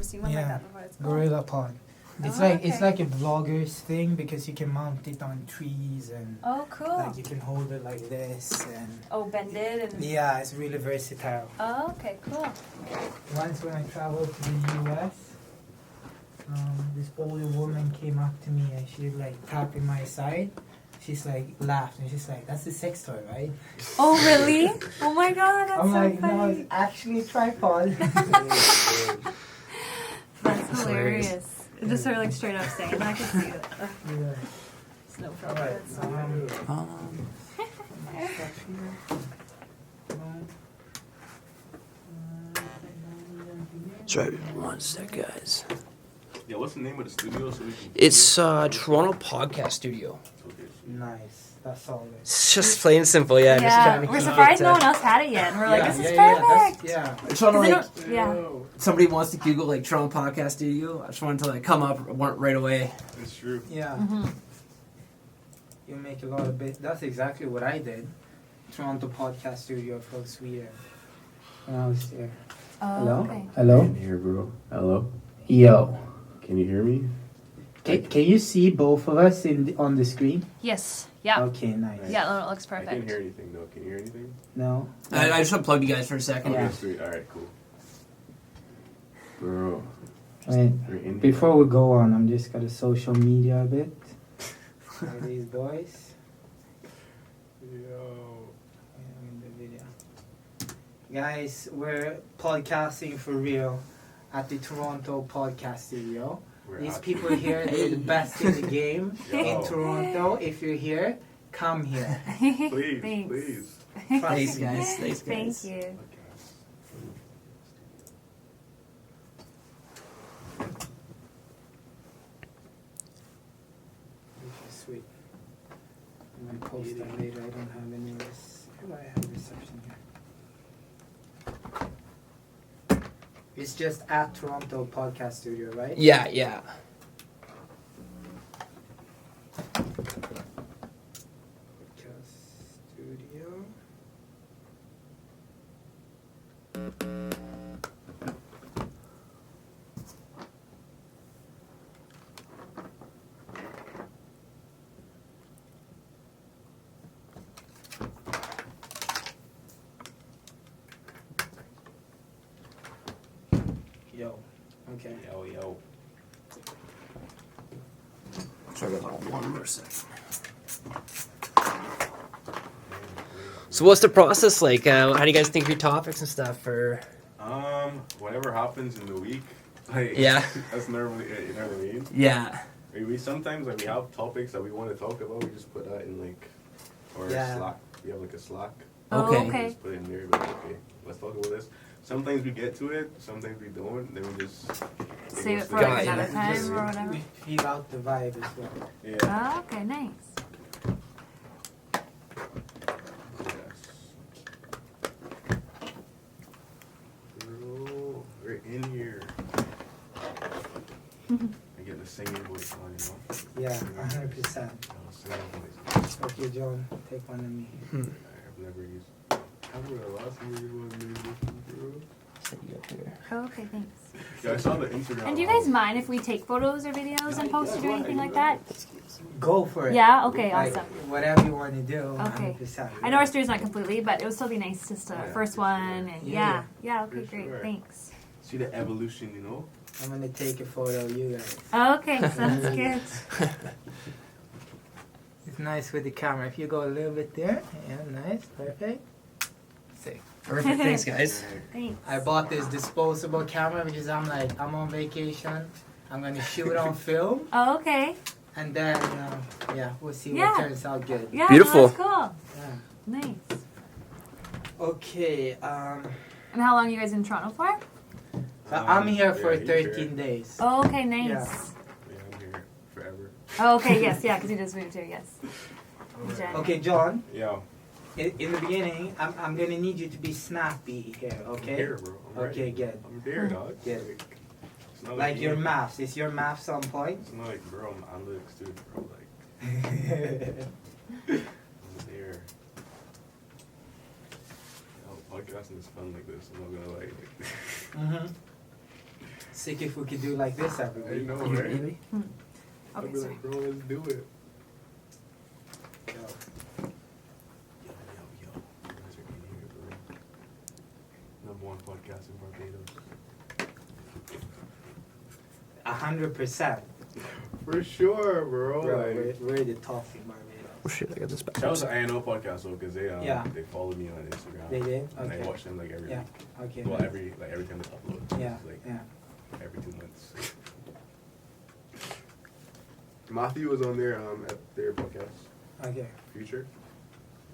seen one like that before. It's cool. Gorilla Pod. It's it's like a vlogger's thing because you can mount it on trees and cool. like you can hold it like this and bend it and yeah, it's really versatile. Okay, cool. Once when I traveled to the US, this older woman came up to me and she like tapping my side. She's like laughed and she's like, "That's a sex toy, right?" Oh really? Oh my god, that's I'm so like, funny. "No, it's actually a tripod." That's hilarious. Just her like straight up saying, I can see it. Yeah. It's no problem. Alright, That's so Sorry, 1 sec, guys. Yeah, what's the name of the studio so we can... It's Toronto Podcast Studio. Nice. That's solid. It's just plain and simple, yeah. Just trying to we're keep surprised it, no one else had it yet, and we're like, this is perfect. Yeah. I just want to like, Yeah. somebody wants to Google like Toronto Podcast Studio. I just wanted to like come up right away. It's true. Yeah. You make a lot of bit. That's exactly what I did. Toronto Podcast Studio from Sweden. When I was there. Hello? Okay. Hello? I'm here, bro. Hello? Yo. Can you hear me? Can you see both of us on the screen? Yes. Yeah. Okay, nice. Yeah, no, it looks I perfect. can't hear anything, though. Can you hear anything? No? I just unplugged you guys for a second. Yeah. Okay, sweet. Alright, cool. Bro. Wait, You're in before we go on, I'm just gonna social media a bit. Are these boys? Yo. In the video. Guys, we're podcasting for real at the Toronto Podcast Studio. We're These out people here, they're the best in the game Yo. in Toronto. If you're here, come here. Please, Thanks. please. Thanks, guys. Thanks, Thank guys. you. Which is sweet. I'm gonna post that later. I don't have any I have reception here. It's just at Toronto Podcast Studio, right? Yeah, yeah. Podcast Studio. Yo. Okay. Yo. Sorry about that. 1 more second. So what's the process like? How do you guys think of your topics and stuff for? Whatever happens in the week, like Yeah. that's normally it. You know what I mean? Yeah. We sometimes like we have topics that we want to talk about. We just put that in like or Yeah. Slack. We have like a Slack. Oh, Okay. We okay. just put it in there. But okay, let's talk about this. Sometimes we get to it. Sometimes we don't. Then we just Save it for Got like it. another We time just- or whatever. We feel out the vibe as well. Yeah. Oh, okay, nice. Yes. Bro, we're in here. I get the singing voice on, you know? Yeah, 100%. Singing voice. Okay, John, take one of me. I've never used. I remember the last time we was maybe bro. Oh, okay, thanks. Yeah, I saw the Instagram. And do you guys mind if we take photos or videos and post or do anything like that? Go for it. Yeah? Okay, Like, awesome. whatever you want to do, Okay. 100%. I know our story's not completely, but it would still be nice just to Yeah, first for one sure. and Yeah. yeah, okay, For great, sure. thanks. See the evolution, you know? I'm going to take a photo of you guys. Okay, sounds good. It's nice with the camera. If you go a little bit there, yeah, nice, perfect. Sick. Perfect. Thanks, guys. Thanks. I bought this disposable camera because I'm on vacation. I'm going to shoot on film. Oh, okay. And then, yeah, we'll see Yeah. what turns out good. Yeah, Beautiful. that's cool. Yeah. Nice. Okay, And how long are you guys in Toronto for? I'm here for yeah, he's 13 here. days. Oh, okay, nice. Yeah. Yeah, I'm here forever. Oh, okay, yes, yeah, because you just moved here, yes. In January. Okay, John, Yeah. in the beginning, I'm going to need you to be snappy here, I'm okay? here, bro. I'm Okay, ready. good. I'm there, dog. Good. It's not Like your me. maths. Is your maths on point? It's not like, bro, I'm analytics too, bro. Like, I'm there. Podcasting is fun like this. I'm not gonna lie. Mm-hmm. Sick if we could do like this every I week. know, You right? maybe? I'd Okay, be sorry. like, bro, let's do it. Yo. Yo. You guys are in here, bro. #1 podcast in Barbados. 100%. For sure, bro. Bro, Like, we're the top in Barbados. Oh shit, I got this back. shout out to INO podcast though, because they Yeah. they followed me on Instagram. They did? And I Okay. watch them like every Yeah. week. Okay. Well, every time they upload. Yeah. It's like Yeah. every 2 months. Matthew was on there at their podcast. Okay. Future.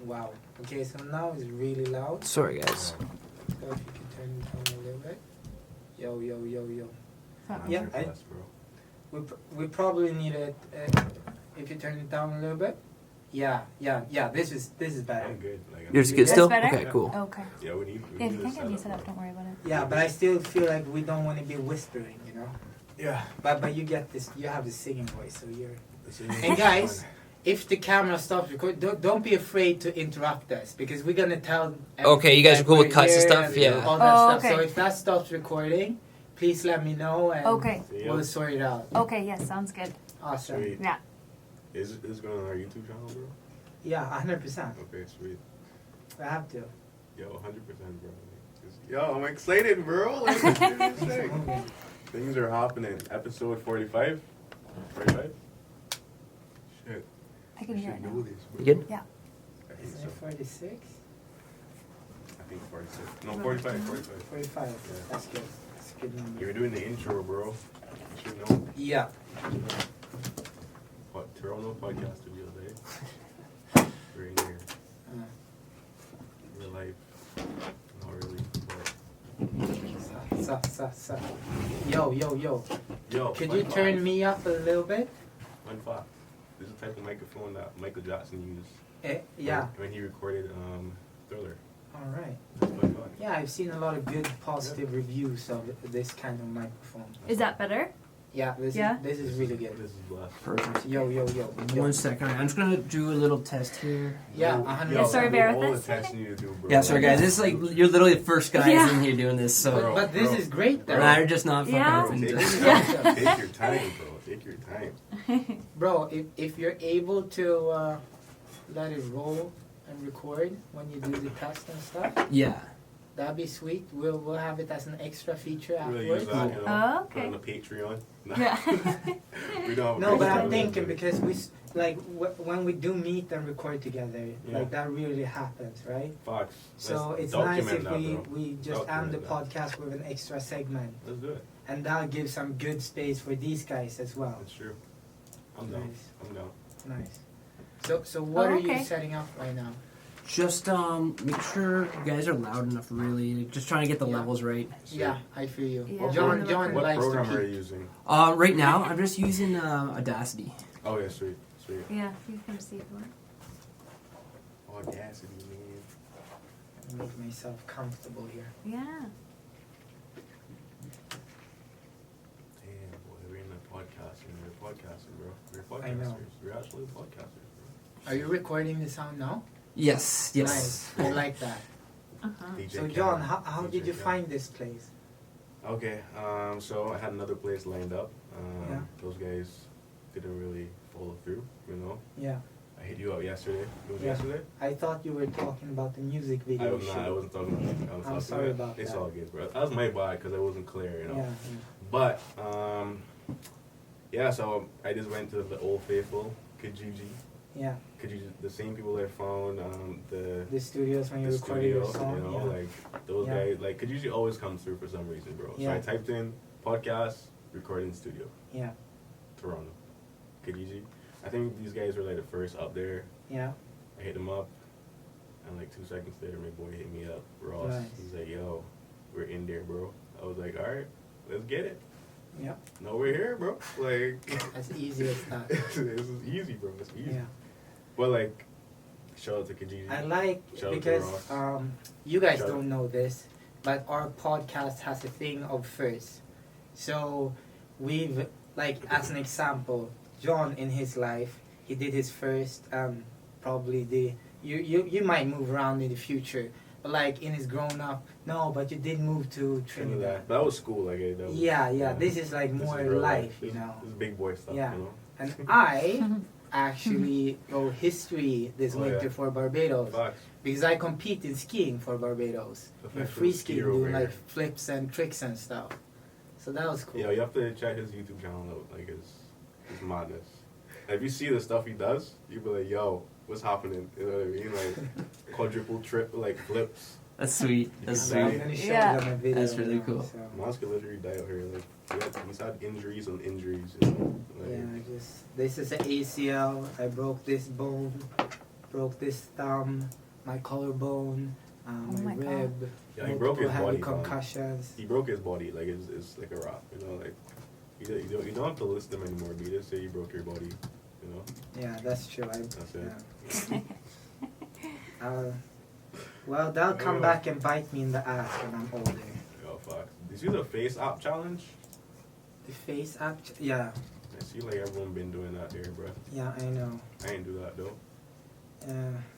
Wow. Okay, so now it's really loud. Sorry, guys. So if you can turn it down a little bit. Yo, yo, yo, yo. Uh-oh. Yeah, Master class, bro. We probably need it if you turn it down a little bit. Yeah. This is better. I'm good. Like, Yours is That's good still? better? Okay, cool. Okay. Yeah, we need. Yeah, need you this can get me setup, set up. bro. Don't worry about it. Yeah, but I still feel like we don't want to be whispering, you know. Yeah. But you get this. You have the singing voice, so you're. This is And guys, fun. if the camera stops recording, don't be afraid to interrupt us because we're gonna tell. Okay, you guys are cool with we're cuts and here stuff? Yeah. All that Oh, stuff. So okay. if that stops recording, please let me know and Okay. See ya. we'll sort it out. Okay, yes, sounds good. Awesome. Sweet. Yeah. Is this going on our YouTube channel, bro? Yeah, 100%. Okay, sweet. I have to. Yo, 100%, bro. Yo, I'm excited, bro. Like, this is sick. Moving. Things are happening. Episode 45. 45? Shit. I can We hear should it know now. this, bro. You good? Yeah. I think Is so. it 46? I think 46. No, 45. 45. 45. Yeah. That's good. That's a good number. You're doing the intro, bro. You should know. Yeah. What, Toronto podcast studio day. We're in here. Uh, Real life. Not really. But sa. Yo. yo, Could fun you turn fact. me up a little bit? Fun fact. This is the type of microphone that Michael Jackson used. Yeah. When he recorded Thriller. All right. That's fun fact. Yeah, I've seen a lot of good positive reviews of this kind of microphone. Is that better? Yeah, Yeah? this is really good. This is blessed. Perfect. Yo. 1 second. I'm just gonna do a little test here. Yeah, Yo, 100%. Yeah, sorry, bear with all us. the tests you need to do, bro. Yeah, sorry guys. This is like you're literally the first guys Yeah. in here doing this, so Bro. But this is great though. nah, you're just not fucking Yeah. open Take to your this. time. Yeah. Take your time, bro. Take your time. Bro, if you're able to let it roll and record when you do the test and stuff, Yeah. that'd be sweet. We'll have it as an extra feature Really afterwards. use that, you know. Oh, Put it on okay. the Patreon. Yeah. We don't have a No, but Patreon, I'm thinking but- because when we do meet and record together, Yeah. like that really happens, right? Fox. So let's it's nice document if that, bro. we just end the Document that. podcast with an extra segment, Let's do it. and that'll give some good space for these guys as well. That's true. I'm down. Nice. I'm down. Nice. So what Oh, are you okay. setting up right now? Just make sure you guys are loud enough. Really, just trying to get the Yeah. levels right. Sweet. Yeah, I feel you. Yeah. John What likes to program are you keep. using? Right now, I'm just using Audacity. Oh yeah, sweet. Yeah, you can see if you want. Audacity, man. Make myself comfortable here. Yeah. Damn, boy, we're in the podcasting. We're podcasting, bro. We're I know. podcasters. We're actually podcasters, bro. Are you recording the sound now? Yes. Nice. I like that. Uh-huh. DJ So Cam. John, how DJ did you Cam. find this place? Okay, so I had another place lined up. Yeah. Those guys didn't really follow through, you know. Yeah. I hit you up yesterday. It was Yeah. yesterday? I thought you were talking about the music I video was not. shoot. I wasn't talking about it. I was I'm talking sorry about It's that. all good, bro. That was my bad because I wasn't clear, you know. Yeah. But, yeah, so I just went to the Old Faithful, Kijiji. Yeah. Kijiji, the same people I found, The studios when you the recorded your studio, song. you know, yeah. like those Yeah. guys, like Kijiji always comes through for some reason, bro. Yeah. So I typed in podcast, recording studio, Yeah. Toronto, Kijiji. I think these guys were like the first up there. Yeah. I hit him up, and like 2 seconds later, my boy hit me up, Ross. Nice. He's like, "Yo, we're in there, bro." I was like, "All right, let's get it." Yeah. No, we're here, bro. Like, As easy as that. this is easy, bro. It's easy. Yeah. But like, shout out to Kijiji. I like Shout out to because Ross. you guys Shout out. don't know this, but our podcast has a thing of first. So we've like as an example, John in his life, he did his first probably you might move around in the future, like in his grown up. No, but you did move to Trinidad. That was school, like that was, Yeah. This is like this more is real life, This you know. is big boy stuff, Yeah. you know. And I actually go history this winter for Barbados Facts. because I compete in skiing for Barbados. In Professional free skiing, skier over doing like here. flips and tricks and stuff. So that was cool. Yeah, you have to check his YouTube channel out. Like, it's madness. If you see the stuff he does, you be like, yo, what's happening? You know what I mean? Like, quadruple trip, like, flips. That's sweet. That's So I'm sweet. gonna show Yeah. them a video. That's really now, cool. so. Mons could literally die out here. Like, he's had injuries on injuries. You know? Like, Yeah, this is an ACL. I broke this bone, broke this thumb, my collarbone, my my God. rib. Yeah, he broke his multiple heavy body, man. concussions. He broke his body. Like, it's like a wrap. You know, like, you don't have to list them anymore. But you just say you broke your body. You know? Yeah, that's true. That's it. Yeah. Well, they'll come back and bite me in the ass when I'm older. Yo, fuck. Did you see the face app challenge? The face app, yeah, I see like everyone been doing that here, bro. yeah, I know. I ain't do that though.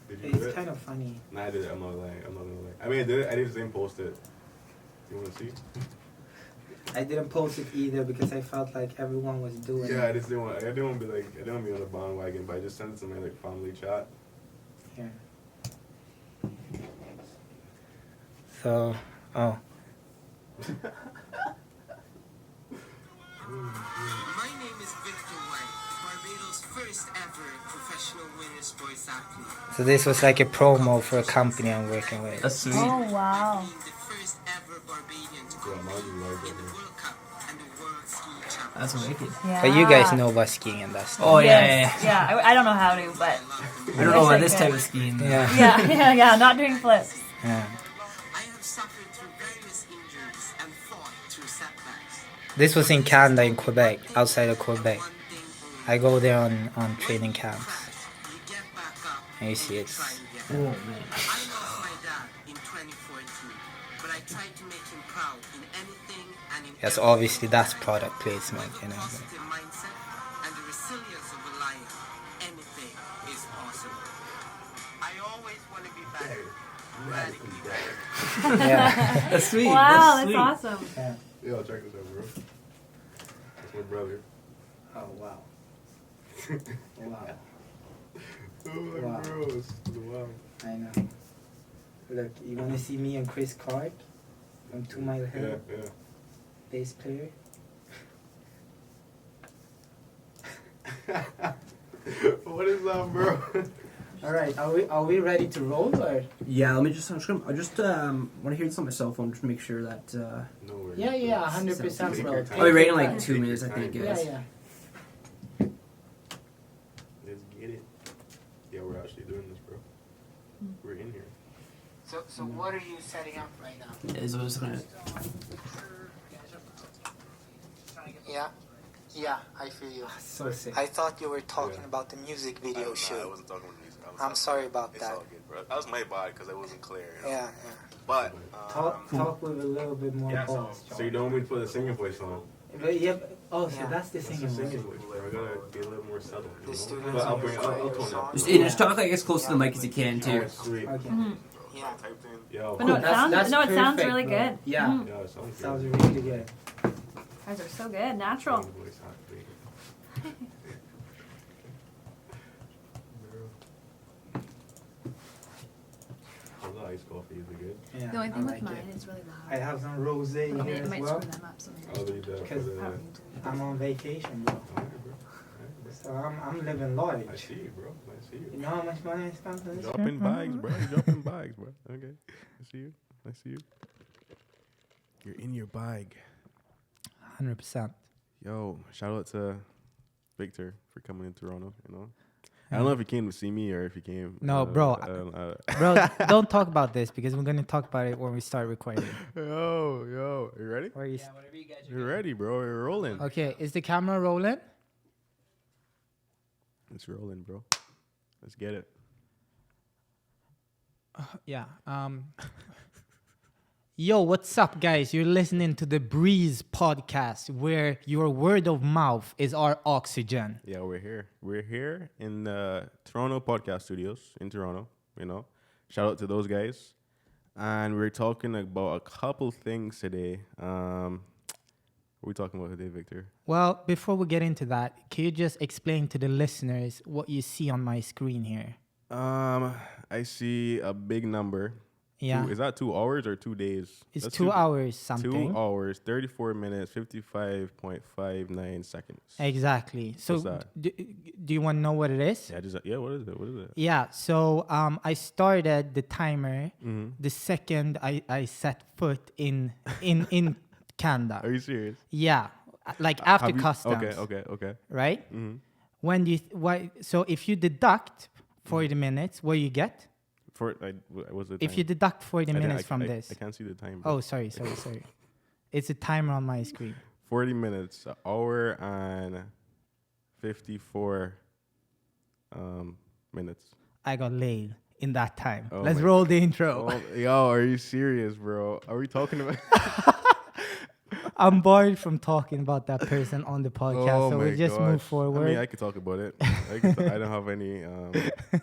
Did you do It's it? kind of funny. Nah, I did it. I'm not lying. I'm not gonna lie. I mean, I did it. I didn't even post it. You wanna see? I didn't post it either because I felt like everyone was doing Yeah, I it. just didn't want. I didn't want to be like. I didn't want to be on the bandwagon, but I just sent it to my like family chat. Here. So, oh. My name is Victor White, Barbados' first ever professional winter sports athlete. So this was like a promo for a company I'm working with. That's sweet. Oh, wow. Being the first ever Barbadian to Yeah, mine's compete large in over the here. World Cup and the World Ski Championship. That's wicked. Yeah. But you guys know about skiing and that stuff. Oh, yeah, Yes. Yeah, I don't know how to, but I don't know wish I about this could. type of skiing. Yeah. yeah, not doing flips. Yeah. I have suffered through various injuries and fought through setbacks. This was in Canada, in Quebec, outside of Quebec. One thing only. I go there on training camps. You get back up And you see and it's... try again. Oh, man. I lost my dad in 2014, but I tried to make him proud in anything and in Yes, everything. obviously that's product placement, With you a know. positive mindset and the resilience of a lion, anything is possible. I always want to be better, radically better. Yeah. That's sweet. Wow, that's that's sweet. awesome. Yo, check this out, bro. That's my brother. Oh, wow. Wow. Oh my Wow. bros. Wow. I know. Look, you want to see me and Chris Clark from 2 Mile Hill, Yeah. bass player? What is that, bro? All right, are we ready to roll or? Yeah, let me just. I just want to hear this on my cell phone just to make sure that. No worries. Yeah, 100% Take bro. your time. I'll be ready in like Take 2 your minutes, I time, think, bro. guys. Yeah. Let's get it. Yeah, we're actually doing this, bro. We're in here. So what are you setting up right now? Is I was gonna. Yeah, I feel you. So sick. I thought you were talking Yeah. about the music video I shoot. wasn't talking about music. I'm sorry about It's that. all good, bro. That was my bad because I wasn't clear. You know? Yeah. But, Talk with a little bit more yeah, balls. so you don't want me to put a singing voice on? But yeah, so Yeah. that's the That's singing a singing voice. voice, bro. I gotta be a little more subtle. The You know? students But I'll on bring. your I'll radio tone song. it. Just talk like as close to the mic as you can too. Oh, sweet. Okay. Yeah. Typed in. Yo. But no, it sounds That's no, it sounds perfect, really bro. good. Yeah. Mhm. Yeah, it sounds Sounds good. really good. Guys are so good, natural. Singing voice, actually. How's the iced coffee? Is it good? Yeah, The only I thing like with mine, it. it's really I loud. have some rosé I mean, here it as might well. screw them up, so maybe. I'll leave that for Because the. Probably need to- I'm on vacation, bro. Alright, bro. So I'm living large. I see you, bro. I see You you. know how much money I spent on this? Dropping bags, bro. Dropping bags, bro. Okay. I see you. I see you. You're in your bag. 100%. Yo, shout out to Victor for coming in Toronto, you know. I don't know if he came to see me or if he came. No, bro. Bro, don't talk about this because we're going to talk about it when we start recording. Yo. You ready? Or you You're ready, bro. We're rolling. Okay, is the camera rolling? It's rolling, bro. Let's get it. Yeah. Yo, what's up, guys? You're listening to the Breeze podcast, where your word of mouth is our oxygen. Yeah, we're here. We're here in the Toronto podcast studios in Toronto, you know. Shout out to those guys. and we're talking about a couple things today. What are we talking about today, Victor? Well, before we get into that, can you just explain to the listeners what you see on my screen here? I see a big number. Yeah. Is that 2 hours or 2 days? It's That's 2 hours something. 2 hours, 34 minutes, 55.59 seconds. Exactly. So What's that? do you want to know what it is? Yeah, what is it? What is it? Yeah. So I started the timer Mm-hmm. the second I set foot in Canada. Are you serious? Yeah. Like after Have you- customs. Okay. Right? Mm-hmm. When do you so if you deduct 40 minutes, what you get? What's the time? If you deduct 40 I minutes from this. I can't see the time. Oh, sorry. It's a timer on my screen. 40 minutes, an hour and 54 minutes. I got laid in that time. Oh Let's my roll the intro. Oh, yo, are you serious, bro? Are we talking about? I'm bored from talking about that person on the podcast, so we just move forward. I mean, I could talk about it. I don't have any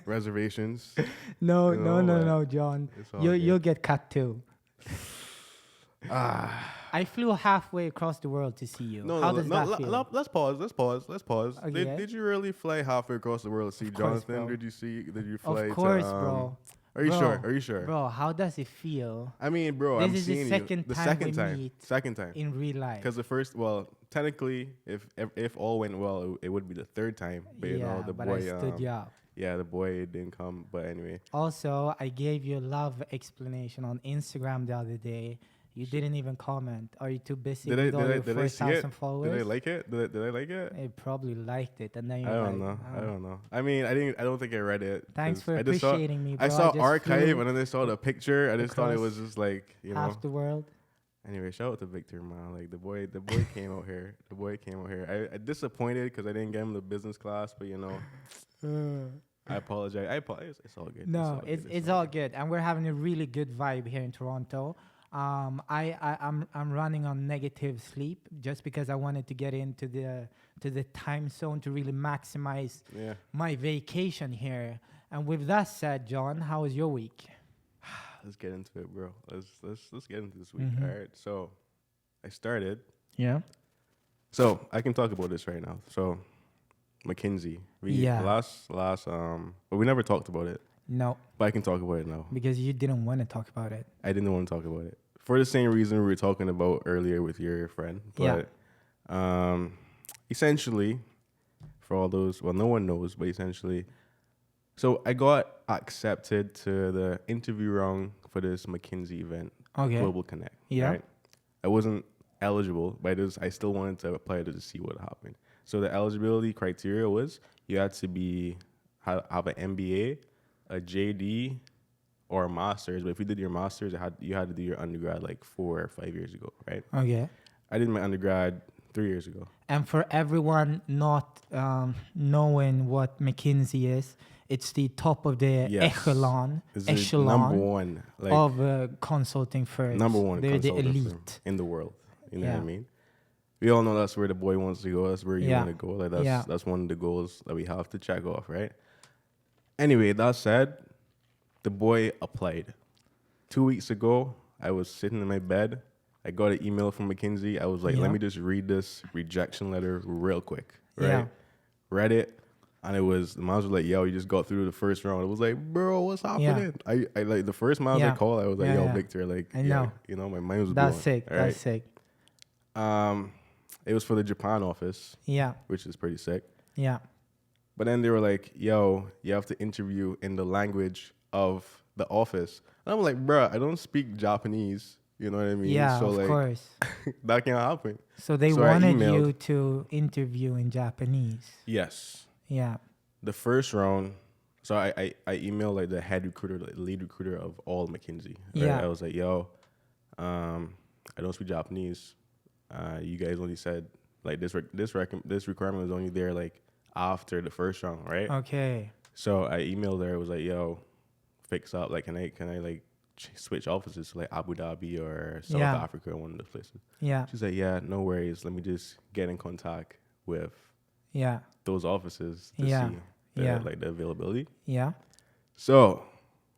reservations. No, No, John. It's all You'll good. get cut too. I flew halfway across the world to see you. How does that feel? Let's pause. Okay. Did you really fly halfway across the world to see Of course, Jonathan? bro. Did you fly Of course, to, bro. Are you Bro, sure? Are you sure? Bro, how does it feel I mean, bro, This I'm is the seeing second you. The time second we time. meet Second time. in real life? Because the first, well, technically, if all went well, it would be the third time. But you know, the but boy, I stood you up. yeah, the boy didn't come. But anyway, Also, I gave you a love explanation on Instagram the other day. You didn't even comment. Are you too busy with all your did I first see it? 1,000 followers? Did I like it? Did I like it? I probably liked it, and then I you're don't like, know. "Oh, I don't know. I mean, I don't think I read it. Thanks 'cause for I just saw, appreciating me, bro. I saw just archive flew and then I saw the picture. I just thought it across was just like, you know. half the world. Anyway, shout out to Victor, man. Like the boy came out here. The boy came out here. I disappointed because I didn't get him the business class, but you know, I apologize. It's all good. No, it's all good, and we're having a really good vibe here in Toronto. I'm running on negative sleep just because I wanted to get into the time zone to really maximize Yeah. my vacation here. And with that said, John, how was your week? Let's get into it, bro. Let's get into this week. Mhm. All right. So, I started. Yeah. So I can talk about this right now. So, Mackenzie. Yeah. But we never talked about it. No, But I can talk about it now. because you didn't want to talk about it. I didn't want to talk about it for the same reason we were talking about earlier with your friend. But essentially, for all those, well, no one knows, but essentially, so I got accepted to the interview round for this Mackenzie event, Okay. Global Connect. Yeah. Right? I wasn't eligible, but I still wanted to apply to see what happened. So the eligibility criteria was you had to have an MBA, a JD, or a master's. But if you did your master's, you had to do your undergrad like 4 or 5 years ago, right? Okay. I did my undergrad 3 years ago. And for everyone not knowing what Mackenzie is, it's the top of the Yes. echelon This is number one, like of consulting firms. number one They're the consulting firm elite. in the world. You know Yeah. what I mean? We all know that's where the boy wants to go. That's where you Yeah. want to go. Like Yeah. that's one of the goals that we have to check off, right? Anyway, that said, the boy applied. 2 weeks ago, I was sitting in my bed. I got an email from Mackenzie. I was like, Yeah. let me just read this rejection letter real quick, right? Yeah. Read it, and the man was like, yo, you just got through the first round. I was like, bro, what's happening? I like the first man I Yeah. called, I was like, Yeah, yo, yeah. Victor, like, I yeah, know. you know, my mind was That's blown. sick. all That's right? sick. It was for the Japan office, Yeah. which is pretty sick. Yeah. But then they were like, yo, you have to interview in the language of the office. And I'm like, bro, I don't speak Japanese. You know what I mean? Yeah, so of like, course. that can't happen. So they So I wanted emailed- you to interview in Japanese. Yes. Yeah. The first round, so I emailed like the head recruiter, like the lead recruiter of all Mackenzie. Right? Yeah. I was like, yo, I don't speak Japanese. You guys only said like this requirement was only there like after the first round, right? Okay. So I emailed her. I was like, yo, fix up. Like, can I like switch offices to like Abu Dhabi or South Yeah. Africa, one of those places? Yeah. She's like, yeah, no worries. Let me just get in contact with Yeah. those offices to Yeah. see Yeah. like the availability. Yeah. So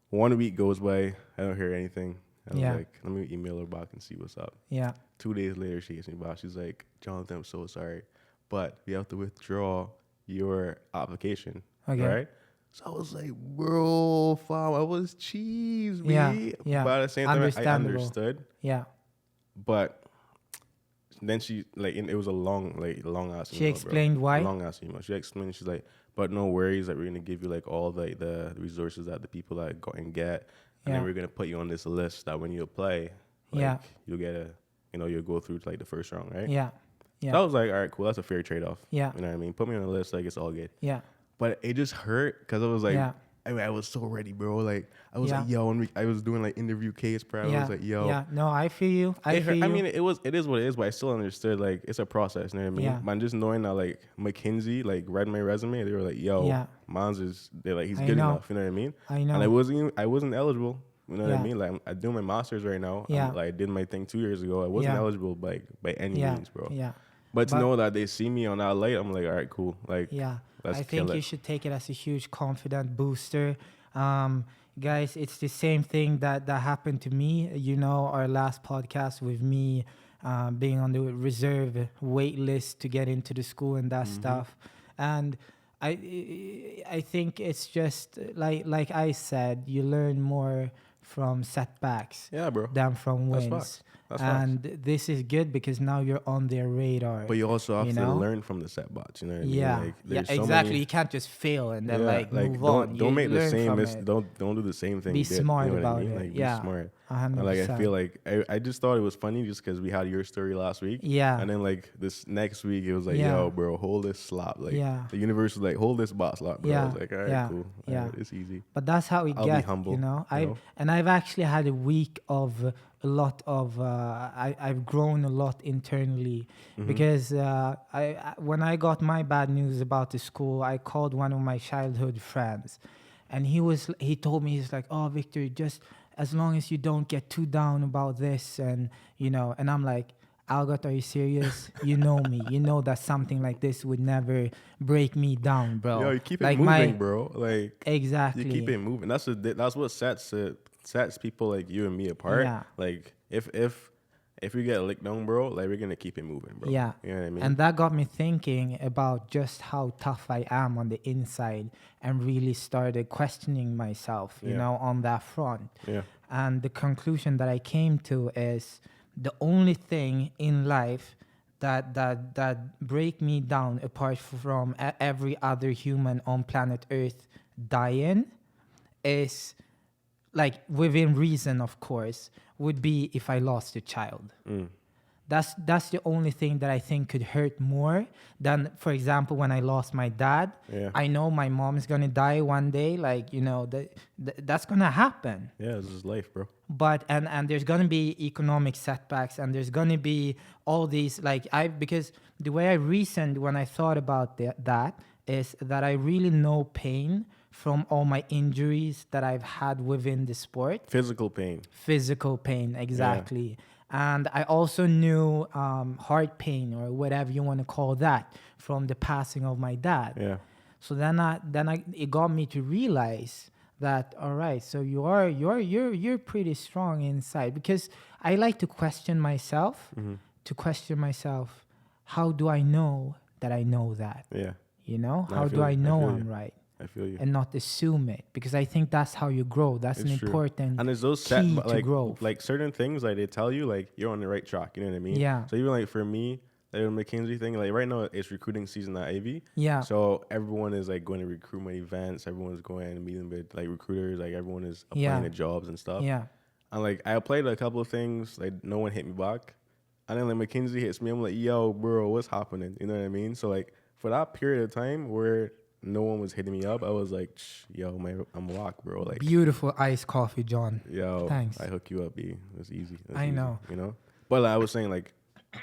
1 week goes by. I don't hear anything. I was Yeah. like, let me email her back and see what's up. Yeah. 2 days later, she gets me back. She's like, Jonathan, I'm so sorry, but we have to withdraw your application. Okay. Right? So I was like, bro, fam, I was cheese, Yeah, me. yeah. But at the same time, I Understandable. understood. Yeah. But then she, like, it was a long ass She email, explained bro. why? Long ass email. She explained, she's like, but no worries that we're going to give you, like, all the resources that the people that go and get. And then Yeah. we're going to put you on this list that when you apply, like, Yeah. you'll get you'll go through to, like, the first round, right? Yeah. So I Yeah. was like, all right, cool. That's a fair trade-off. Yeah. You know what I mean? Put me on the list, like, it's all good. Yeah. But it just hurt because I was like, Yeah. I was so ready, bro. Like, I was Yeah. like, yo, and I was doing, like, interview case prep. I was like, yo. Yeah. No, I feel you. I It feel hurt. you. I mean, it is what it is, but I still understood, like, it's a process, you know what I mean? Yeah. But just knowing that, like, Mackenzie, like, read my resume, they were like, yo, Yeah. they're like, he's I good know. enough, you know what I mean? I know. And I wasn't eligible, you know what Yeah. I mean? Like, I do my master's right now. Yeah. Like, I did my thing 2 years ago. I wasn't Yeah. eligible by any Yeah. means, bro. Yeah. But to But- know that they see me on that light, I'm like, all right, cool. Like, Yeah, let's I kill think you it. should take it as a huge confident booster. Guys, it's the same thing that happened to me. You know, our last podcast with me being on the reserve wait list to get into the school and that stuff. And I think it's just like I said, you learn more from setbacks Yeah, bro. than from That's wins. facts. That's facts. And this is good because now you're on their radar. But you also have you to know? learn from the setbacks, you know what I mean? Yeah, Like, yeah, there's so exactly. many- You can't just fail and then Yeah, move don't, on. Don't You make the learn same. from it. Don't do the same thing. Be you did, smart you know what about I mean? it. Like, Yeah, be smart. 100%. And, like, I feel like I just thought it was funny just because we had your story last week. Yeah. And then, like, this next week it was like, Yeah. yo, bro, hold this slap. Like, Yeah. the universe was like, hold this box slap, bro. I Yeah, was like, all right, yeah, cool. yeah. All right, it's easy. But that's how we I'll be get, humble, you know. you know? I've actually had a week of a lot of. I've grown a lot internally Mm-hmm. because when I got my bad news about the school, I called one of my childhood friends, and he told me, he's like, oh, Victor, just as long as you don't get too down about this, and you know, and I'm like, Algot, are you serious? You know me. You know that something like this would never break me down, bro. Yo, you keep it like moving, bro. Like, Exactly. you keep it moving. That's what sets people like you and me apart. Yeah. Like, if we get licked down, bro, like, we're gonna keep it moving, bro. Yeah. You know what I mean? And that got me thinking about just how tough I am on the inside and really started questioning myself, you Yeah. know, on that front. Yeah. And the conclusion that I came to is the only thing in life that break me down apart from every other human on planet Earth dying is, like, within reason, of course, would be if I lost a child. That's the only thing that I think could hurt more than, for example, when I lost my dad. Yeah. I know my mom is gonna die one day. Like, you know, that's gonna happen. Yeah, this is life, bro. But and there's gonna be economic setbacks, and there's gonna be all these, like, because the way I reasoned when I thought about that is that I really know pain from all my injuries that I've had within the sport. Physical pain. Physical pain, exactly. And I also knew heart pain, or whatever you want to call that, from the passing of my dad. Yeah. So then it got me to realize that, all right, so you're pretty strong inside, because I like to question myself. Mm-hmm. To question myself, how do I know that I know that? Yeah. You know, No, I how feel do I you. I know feel I'm you. right? I feel you. And not assume it, because I think that's how you grow. That's It's an true. important And there's those key set, to growth. like certain things, like, they tell you, like, you're on the right track. You know what I mean? Yeah. So even, like, for me, like, the Mackenzie thing, like, right now it's recruiting season at AV. Yeah. So everyone is, like, going to recruitment events. Everyone's going and meeting with, like, recruiters. Like, everyone is applying Yeah. to jobs and stuff. Yeah. And, like, I applied to a couple of things. Like, no one hit me back. And then, like, Mackenzie hits me. I'm like, yo, bro, what's happening? You know what I mean? So, like, for that period of time where no one was hitting me up, I was like, yo, I'm locked, bro. Like, Beautiful iced coffee, John. yo, Thanks. I hook you up, B. It's easy. That's I easy, know. You know? But, like, I was saying, like,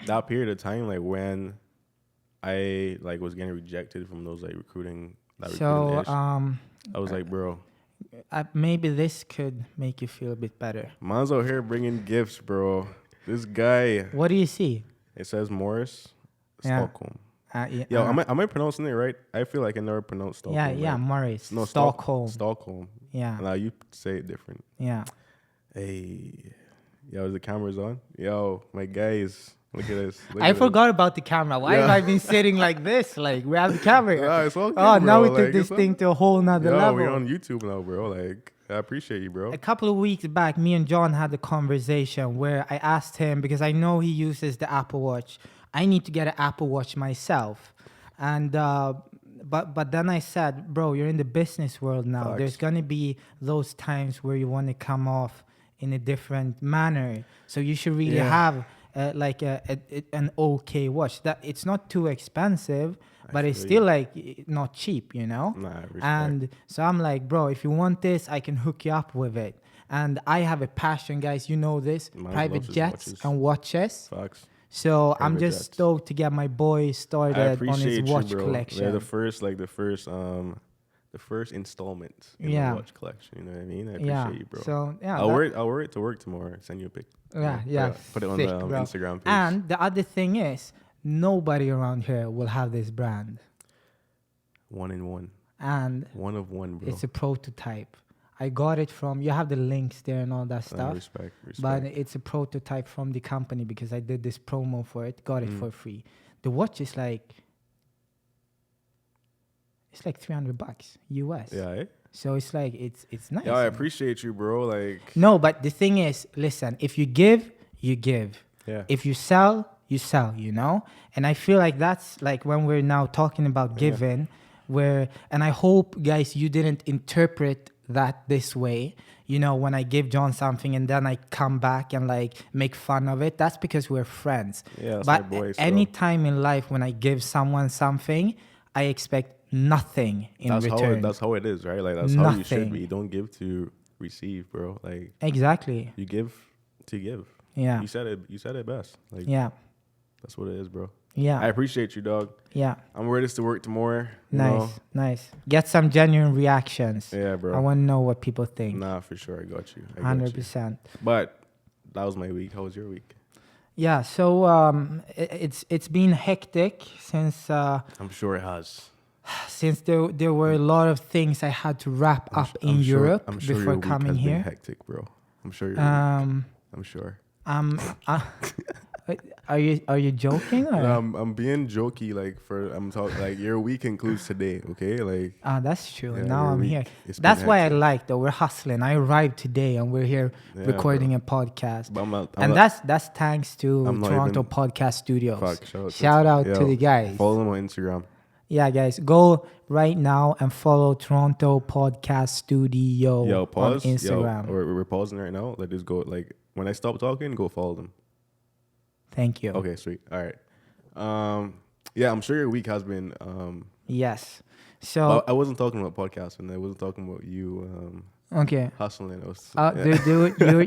that period of time, like, when I, like, was getting rejected from those, like, recruiting, So I was like, bro, maybe this could make you feel a bit better. man's out here bringing gifts, bro. This guy, What do you see? it says Morris, Yeah. Stockholm. Yeah, Yo, am I pronouncing it right? I feel like I never pronounced Stockholm. yeah, right. Morris. No, Stockholm. Stockholm. Yeah. Now you say it different. Yeah. Hey, Yo, the camera's on. Yo, my guys, look at this. Look I at forgot about the camera. Why have Yeah. I been sitting like this? Like, we have the camera. Nah, it's all good, Oh, now bro. we took Like, this it's all- thing to a whole this. nother Yo, level. we're on YouTube now, bro. Like, I appreciate you, bro. A couple of weeks back, me and John had a conversation where I asked him, because I know he uses the Apple Watch. I need to get an Apple Watch myself. And but then I said, bro, you're in the business world now. Facts. There's gonna be those times where you want to come off in a different manner. So you should really have like an okay watch. That it's not too expensive, but it's feel still you. like not cheap, you know. Nah, respect. And so I'm like, bro, if you want this, I can hook you up with it. And I have a passion, guys. You know this, Man private loves his jets watches. and watches. Facts. So I'm Private just jets. stoked to get my boy started I on his appreciate you, watch bro. collection. They're the first installment in Yeah. the watch collection. You know what I mean? I yeah. appreciate you, bro. So yeah, I'll wear it to work tomorrow. Send you a pic. yeah. Put it on sick, the bro. Instagram page. And the other thing is, nobody around here will have this brand, one in one. and One of one, bro. it's a prototype. I got it from. You have the links there and all that stuff. Respect. But it's a prototype from the company because I did this promo for it, got it for free. The watch is like, it's like $300 US. Yeah, eh? So it's like, it's nice. Yeah, I appreciate you, bro. Like, No, but the thing is, listen, if you give, you give. yeah. If you sell, you sell, you know? And I feel like that's like when we're now talking about giving, and I hope, guys, you didn't interpret that this way. You know, when I give John something and then I come back and like make fun of it, that's because we're friends. Yeah, that's But my boy, so. any time in life when I give someone something, I expect nothing in return. That's how it is, right? Like, that's how you should Nothing. be. Don't give to receive, bro. Like, Exactly. you give to give. Yeah. You said it best. Like, Yeah. that's what it is, bro. Yeah. I appreciate you, dog. Yeah. I'm ready to work tomorrow. you know? Nice. Get some genuine reactions. Yeah, bro. I want to know what people think. Nah, for sure. I got you. I got you. 100%. But that was my week. How was your week? Yeah, so it's been hectic since I'm sure it has. there were a lot of things I had to wrap up in Europe I'm sure before your week coming has been here. hectic, bro. I'm sure your week. I'm sure. Are you joking? Or? I'm being jokey. I'm talking like your week includes today. Okay, like That's true. Yeah, Now your I'm week, here. it's been That's why I hectic. like though. We're hustling. I arrived today and we're here Yeah, recording a podcast. But I'm And not- that's thanks to I'm not Toronto even- Podcast Studios. Fuck, Shout out to yo, the guys. Follow them on Instagram. Yeah, guys, go right now and follow Toronto Podcast Studio Yo, pause. on Instagram. Yo, we're pausing right now. Let us go. Like when I stop talking, go follow them. Thank you. Okay, sweet. All right. Yeah, I'm sure your week has been. Yes. So Well, I wasn't talking about podcasting. I wasn't talking about you okay. hustling. I was.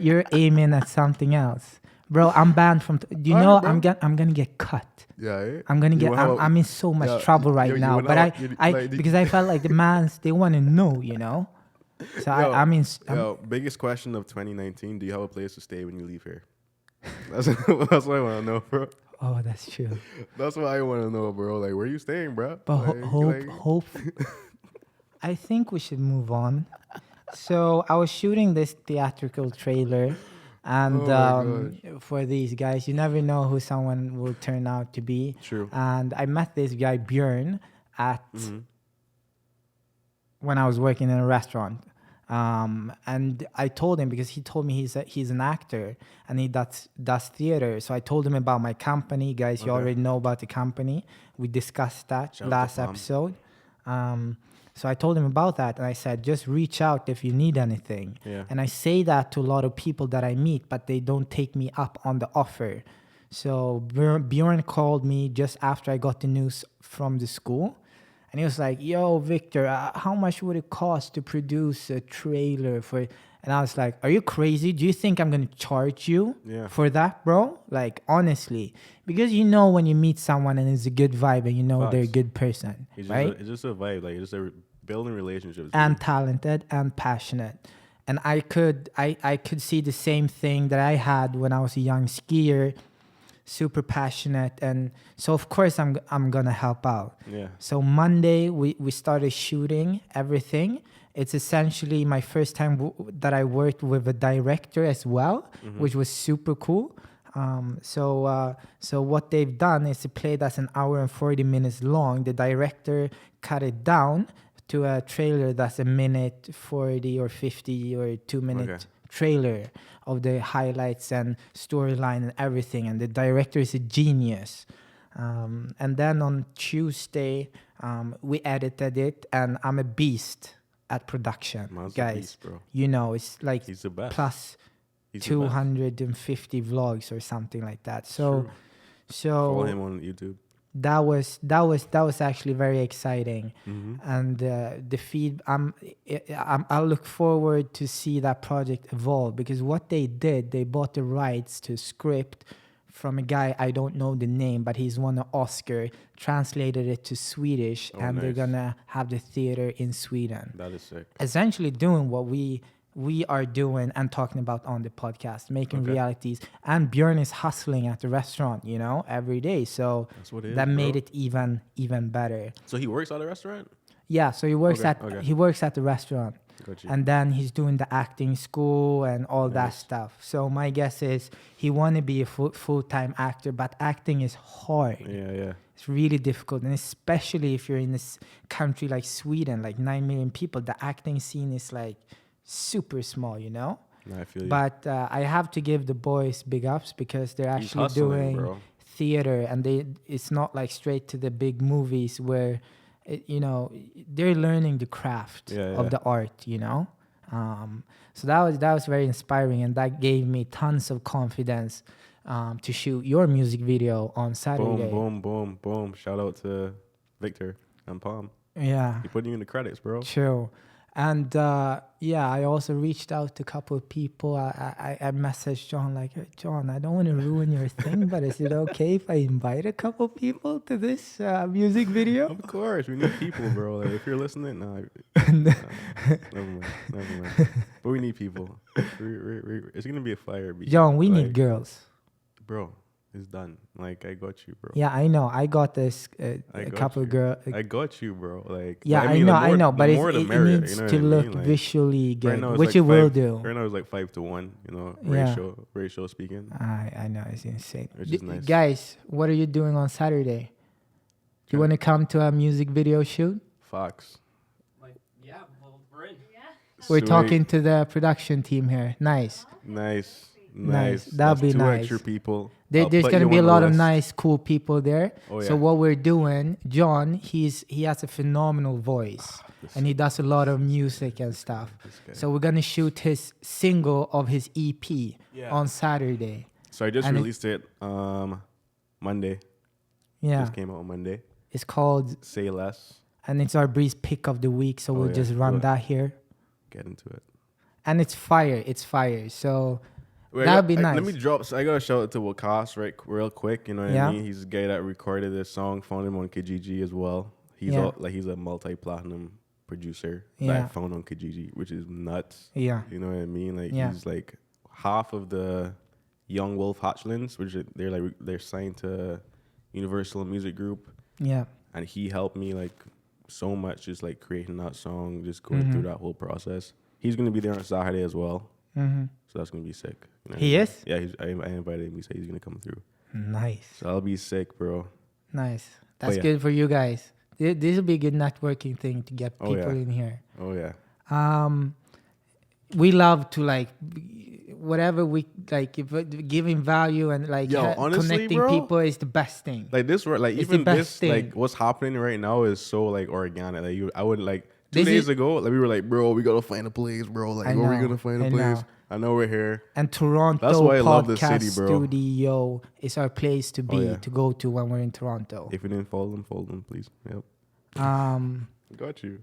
You're aiming at something else, bro. I'm banned from. Do you know Alright, bro. I'm gonna get cut. Yeah. Eh? I'm gonna You get. wanna have I'm in so much yeah, trouble right you now. wanna But have- I like, because I felt like the mans they want to know, you know. So Yo, I'm in. Yo, biggest question of 2019: do you have a place to stay when you leave here? That's what I want to know, bro. Oh, that's true. That's what I want to know, bro. Like, where you staying, bro? But Like, hope. I think we should move on. So I was shooting this theatrical trailer, and Oh my for these guys, you never know who someone will turn out to be. True. And I met this guy Björn at when I was working in a restaurant. And I told him because he told me he's an actor and he does theater. So I told him about my company, guys. You Okay. already know about the company. We discussed that Shout out last to Pam. episode. So I told him about that and I said, just reach out if you need anything. Yeah. And I say that to a lot of people that I meet, but they don't take me up on the offer. So Bjorn called me just after I got the news from the school. And he was like, yo, Victor, how much would it cost to produce a trailer for... And I was like, are you crazy? Do you think I'm going to charge you for that, bro? Like, honestly. Because you know when you meet someone and it's a good vibe and you know they're a Facts. good person, right? It's just a vibe. Like, it's just building relationships. And talented and passionate. And I could see the same thing that I had when I was a young skier. super passionate, and so of course I'm gonna help out. Yeah. So Monday we started shooting everything. It's essentially my first time that I worked with a director as well, which was super cool. So what they've done is it played us an hour and 40 minutes long. The director cut it down to a trailer that's a minute 40 or 50 or 2 minute trailer of the highlights and storyline and everything. And the director is a genius. And then on Tuesday, we edited it, and I'm a beast at production, Man's a guys. beast, bro. You know, it's like He's the best. plus He's the best. 250 vlogs or something like that. So Follow him on YouTube. that was actually very exciting. And the feed I look forward to see that project evolve, because what they did, they bought the rights to script from a guy, I don't know the name, but he's won an Oscar, translated it to Swedish, and they're nice. gonna have the theater in Sweden. That is sick. Essentially doing what we are doing and talking about on the podcast, making realities. And Björn is hustling at the restaurant, you know, every day. So That's what it is, that made bro. it even better. So he works at a restaurant? Yeah, so he works Okay. he works at the restaurant. Got you. And then he's doing the acting school and all that Nice. stuff. So my guess is he want to be a full-time actor, but acting is hard. Yeah. It's really difficult, and especially if you're in this country like Sweden, like 9 million people, the acting scene is like super small, you know? No, I feel you. But I have to give the boys big ups, because they're He's actually hustling, doing bro. theater, and it's not like straight to the big movies where, you know, they're learning the craft of the art, you know? So that was very inspiring, and that gave me tons of confidence to shoot your music video on Saturday. Boom. Shout out to Victor and Palm. Yeah. He put you in the credits, bro. True. And I also reached out to a couple of people. I messaged John like, "Hey, John, I don't want to ruin your thing, but is it okay if I invite a couple people to this music video?" Of course, we need people, bro. Like, if you're listening, never mind. But we need people. It's gonna be a fire beat. John, we need Like, girls. bro. It's done. Like, I got you, bro. Yeah, I know. I got this I a got couple you. of girls. I got you, bro. Like, Yeah, but I mean, know, the I more- know, the but more the it merrier, needs you know to what I look mean? Like, visually good, right now it's which like it will 5 do. Right now it's like 5-1. You know, Yeah. ratio speaking. I know, it's insane. Which is nice. Guys, what are you doing on Saturday? Do you want to come to a music video shoot? Fox. Like, yeah, well, we're in. We're Sweet. talking to the production team here. Nice. Nice. That'll That's be two nice. extra people. There's put going to you be a on the lot of list. nice, cool people there. Oh, So yeah. what we're doing, John, he has a phenomenal voice, and he does a lot of music and stuff. guy. So we're going to shoot his single of his EP Yeah. on Saturday. So I just And released it Monday. Yeah. Just came out on Monday. It's called, Say Less. and it's our Breeze pick of the week. So we'll yeah. just run Go that here. Get into it. And it's fire. It's fire. So Wait, that'd be nice. Let me drop. So I gotta shout out to Wakas real quick. You know what Yeah. I mean? He's the guy that recorded this song. Found him on Kijiji as well. He's Yeah. he's a multi-platinum producer that Yeah. I found on Kijiji, which is nuts. Yeah. You know what I mean? Like Yeah. he's like half of the Young Wolf Hatchlings, which they're signed to Universal Music Group, Yeah. and he helped me like so much, just like creating that song, just going through that whole process. He's gonna be there on Saturday as well. Mm-hmm. So that's gonna be sick. You know what He I mean? is? Yeah, I invited him. He said he's gonna come through. Nice. So I'll be sick, bro. Nice. That's yeah. good for you guys. This will be a good networking thing to get Oh, people yeah. in here. Oh yeah. We love to like whatever we like, if giving value and like Yo, honestly, connecting bro, people is the best thing. Like this, like It's the even best this, thing. like what's happening right now is so like organic. Like I would like 2 This days is- ago, like we were like, bro, we gotta find a place, bro. Like, I where we know, gonna find a I place? know. I know we're here. And Toronto That's why I love the Podcast city, bro. Studio is our place to be, yeah. to go to when we're in Toronto. If you didn't follow them, please. Yep. Got you.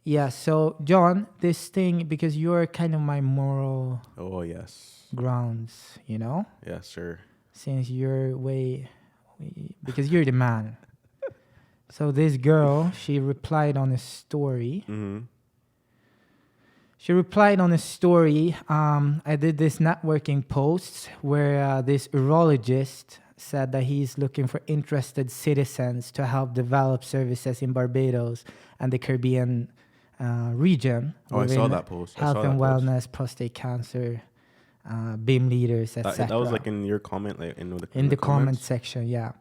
Yeah, so John, this thing, because you're kind of my moral Oh yes. grounds, you know? Yes, sir. Since you're because you're the man. So this girl, she replied on a story. Mm-hmm. She replied on a story. I did this networking post where this urologist said that he's looking for interested citizens to help develop services in Barbados and the Caribbean region. Oh, I saw within that post. I Health saw and that post. wellness, prostate cancer, BIM leaders, etc. That was like in your comment, like in the in the comment comments? section, yeah.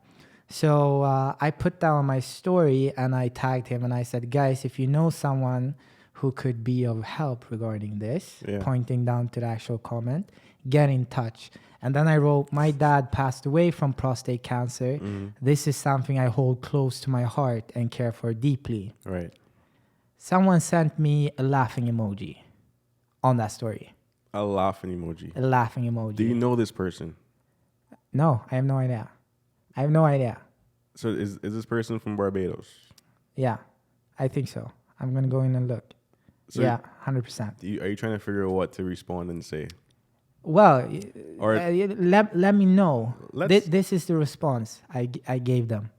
So I put that on my story and I tagged him and I said, guys, if you know someone who could be of help regarding this, Yeah. pointing down to the actual comment, get in touch. And then I wrote, my dad passed away from prostate cancer. This is something I hold close to my heart and care for deeply. Right. Someone sent me a laughing emoji on that story. A laughing emoji. A laughing emoji. Do you know this person? No, I have no idea. I have no idea. So is this person from Barbados? Yeah, I think so. I'm going to go in and look. So yeah, 100%. Are you trying to figure out what to respond and say? Well, Or- let me know. Let's- This is the response I gave them.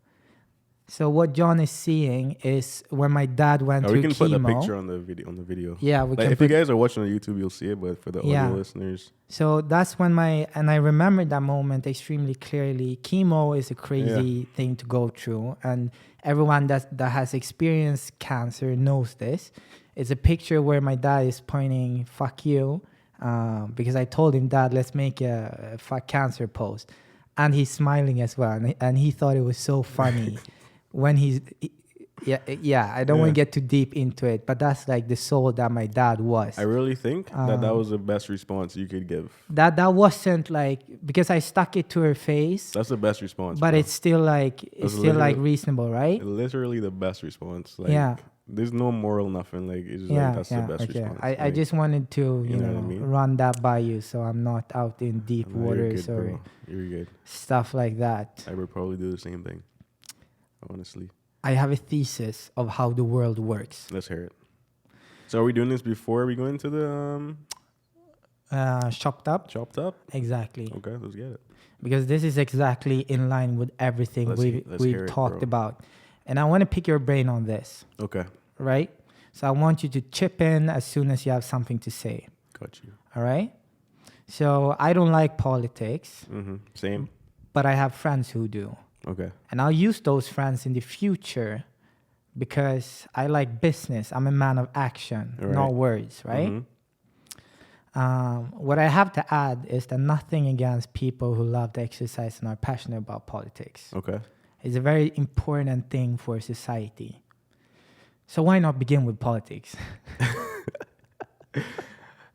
So what John is seeing is when my dad went Or through we can chemo. put the picture on the video. Yeah, we Like, can if put, you guys are watching on YouTube, you'll see it. But for the audio Yeah. listeners, So that's when and I remember that moment extremely clearly. Chemo is a crazy thing to go through, and everyone that has experienced cancer knows this. It's a picture where my dad is pointing "fuck you," because I told him, "Dad, let's make a fuck cancer post," and he's smiling as well, and he thought it was so funny when yeah. I don't want to get too deep into it, but that's like the soul that my dad was. I really think that was the best response you could give. That wasn't like, because I stuck it to her face, That's the best response. but bro. it's still like reasonable, right? Literally the best response. Like, Yeah. There's no moral nothing. Like, it's just Yeah, like that's the best okay. response. I Like, just wanted to you know what I mean? run that by you, so I'm not out in deep no, you're waters good, or bro. You're good. stuff like that. I would probably do the same thing. Honestly, I have a thesis of how the world works. let's hear it. So are we doing this before we go into the Chopped up, chopped up? exactly, Okay, let's get it. because this is exactly in line with everything Let's hear we've it, talked bro. about, and I want to pick your brain on this, Okay, right? So I want you to chip in as soon as you have something to say. got you. All right. So I don't like politics, Same. but I have friends who do. Okay. And I'll use those friends in the future because I like business. I'm a man of action, Right. not words, right? What I have to add is that nothing against people who love to exercise and are passionate about politics. Okay. It's a very important thing for society. So why not begin with politics?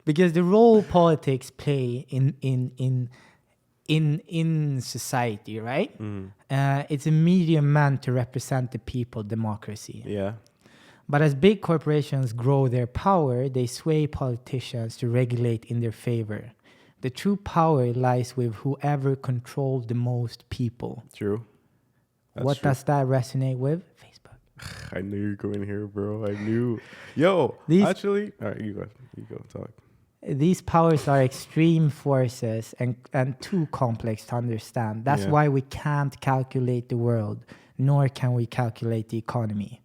Because the role politics play in society, right? It's a medium meant to represent the people, democracy. Yeah. But as big corporations grow their power, they sway politicians to regulate in their favor. The true power lies with whoever controls the most people. True. That's What true. does that resonate with? Facebook. I knew you were going here, bro. I knew. Yo, These- actually, all right, you go, talk. These powers are extreme forces and too complex to understand. That's Yeah. why we can't calculate the world, nor can we calculate the economy.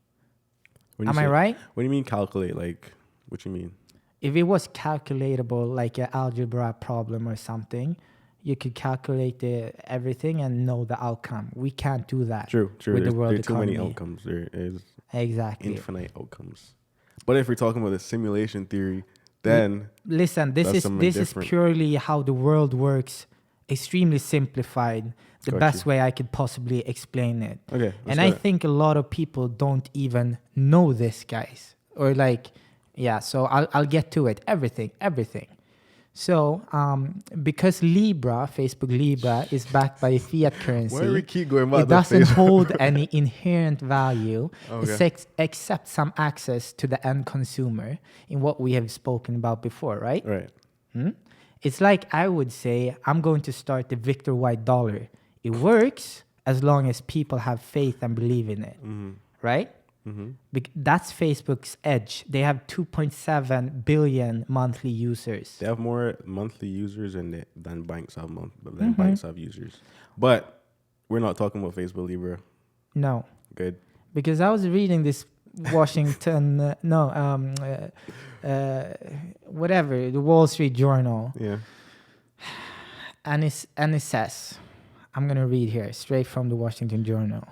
When you Am I say- right? What do you mean calculate? Like, what you mean? If it was calculatable, like an algebra problem or something, you could calculate everything and know the outcome. We can't do that. True. With the world there are too many economy. outcomes. There is Exactly. infinite outcomes. But if we're talking about the simulation theory, then Listen, That's this something is different. purely how the world works, extremely simplified. The Got best you. way I could possibly explain it. okay. And I think a lot of people don't even know this, guys. Or like, yeah, so I'll get to it. Everything. So because Libra, Facebook Libra, is backed by a fiat currency, why do we keep going about it doesn't the face? hold any inherent value Okay. except some access to the end consumer in what we have spoken about before, right? Right. It's like I would say, I'm going to start the Victor White dollar. It works as long as people have faith and believe in it, right? That's Facebook's edge. They have 2.7 billion monthly users. They have more monthly users than banks have banks have users. But we're not talking about Facebook Libra. No, Good. because I was reading this Washington, whatever, the Wall Street Journal, Yeah. and it says, I'm going to read here straight from the Washington Journal.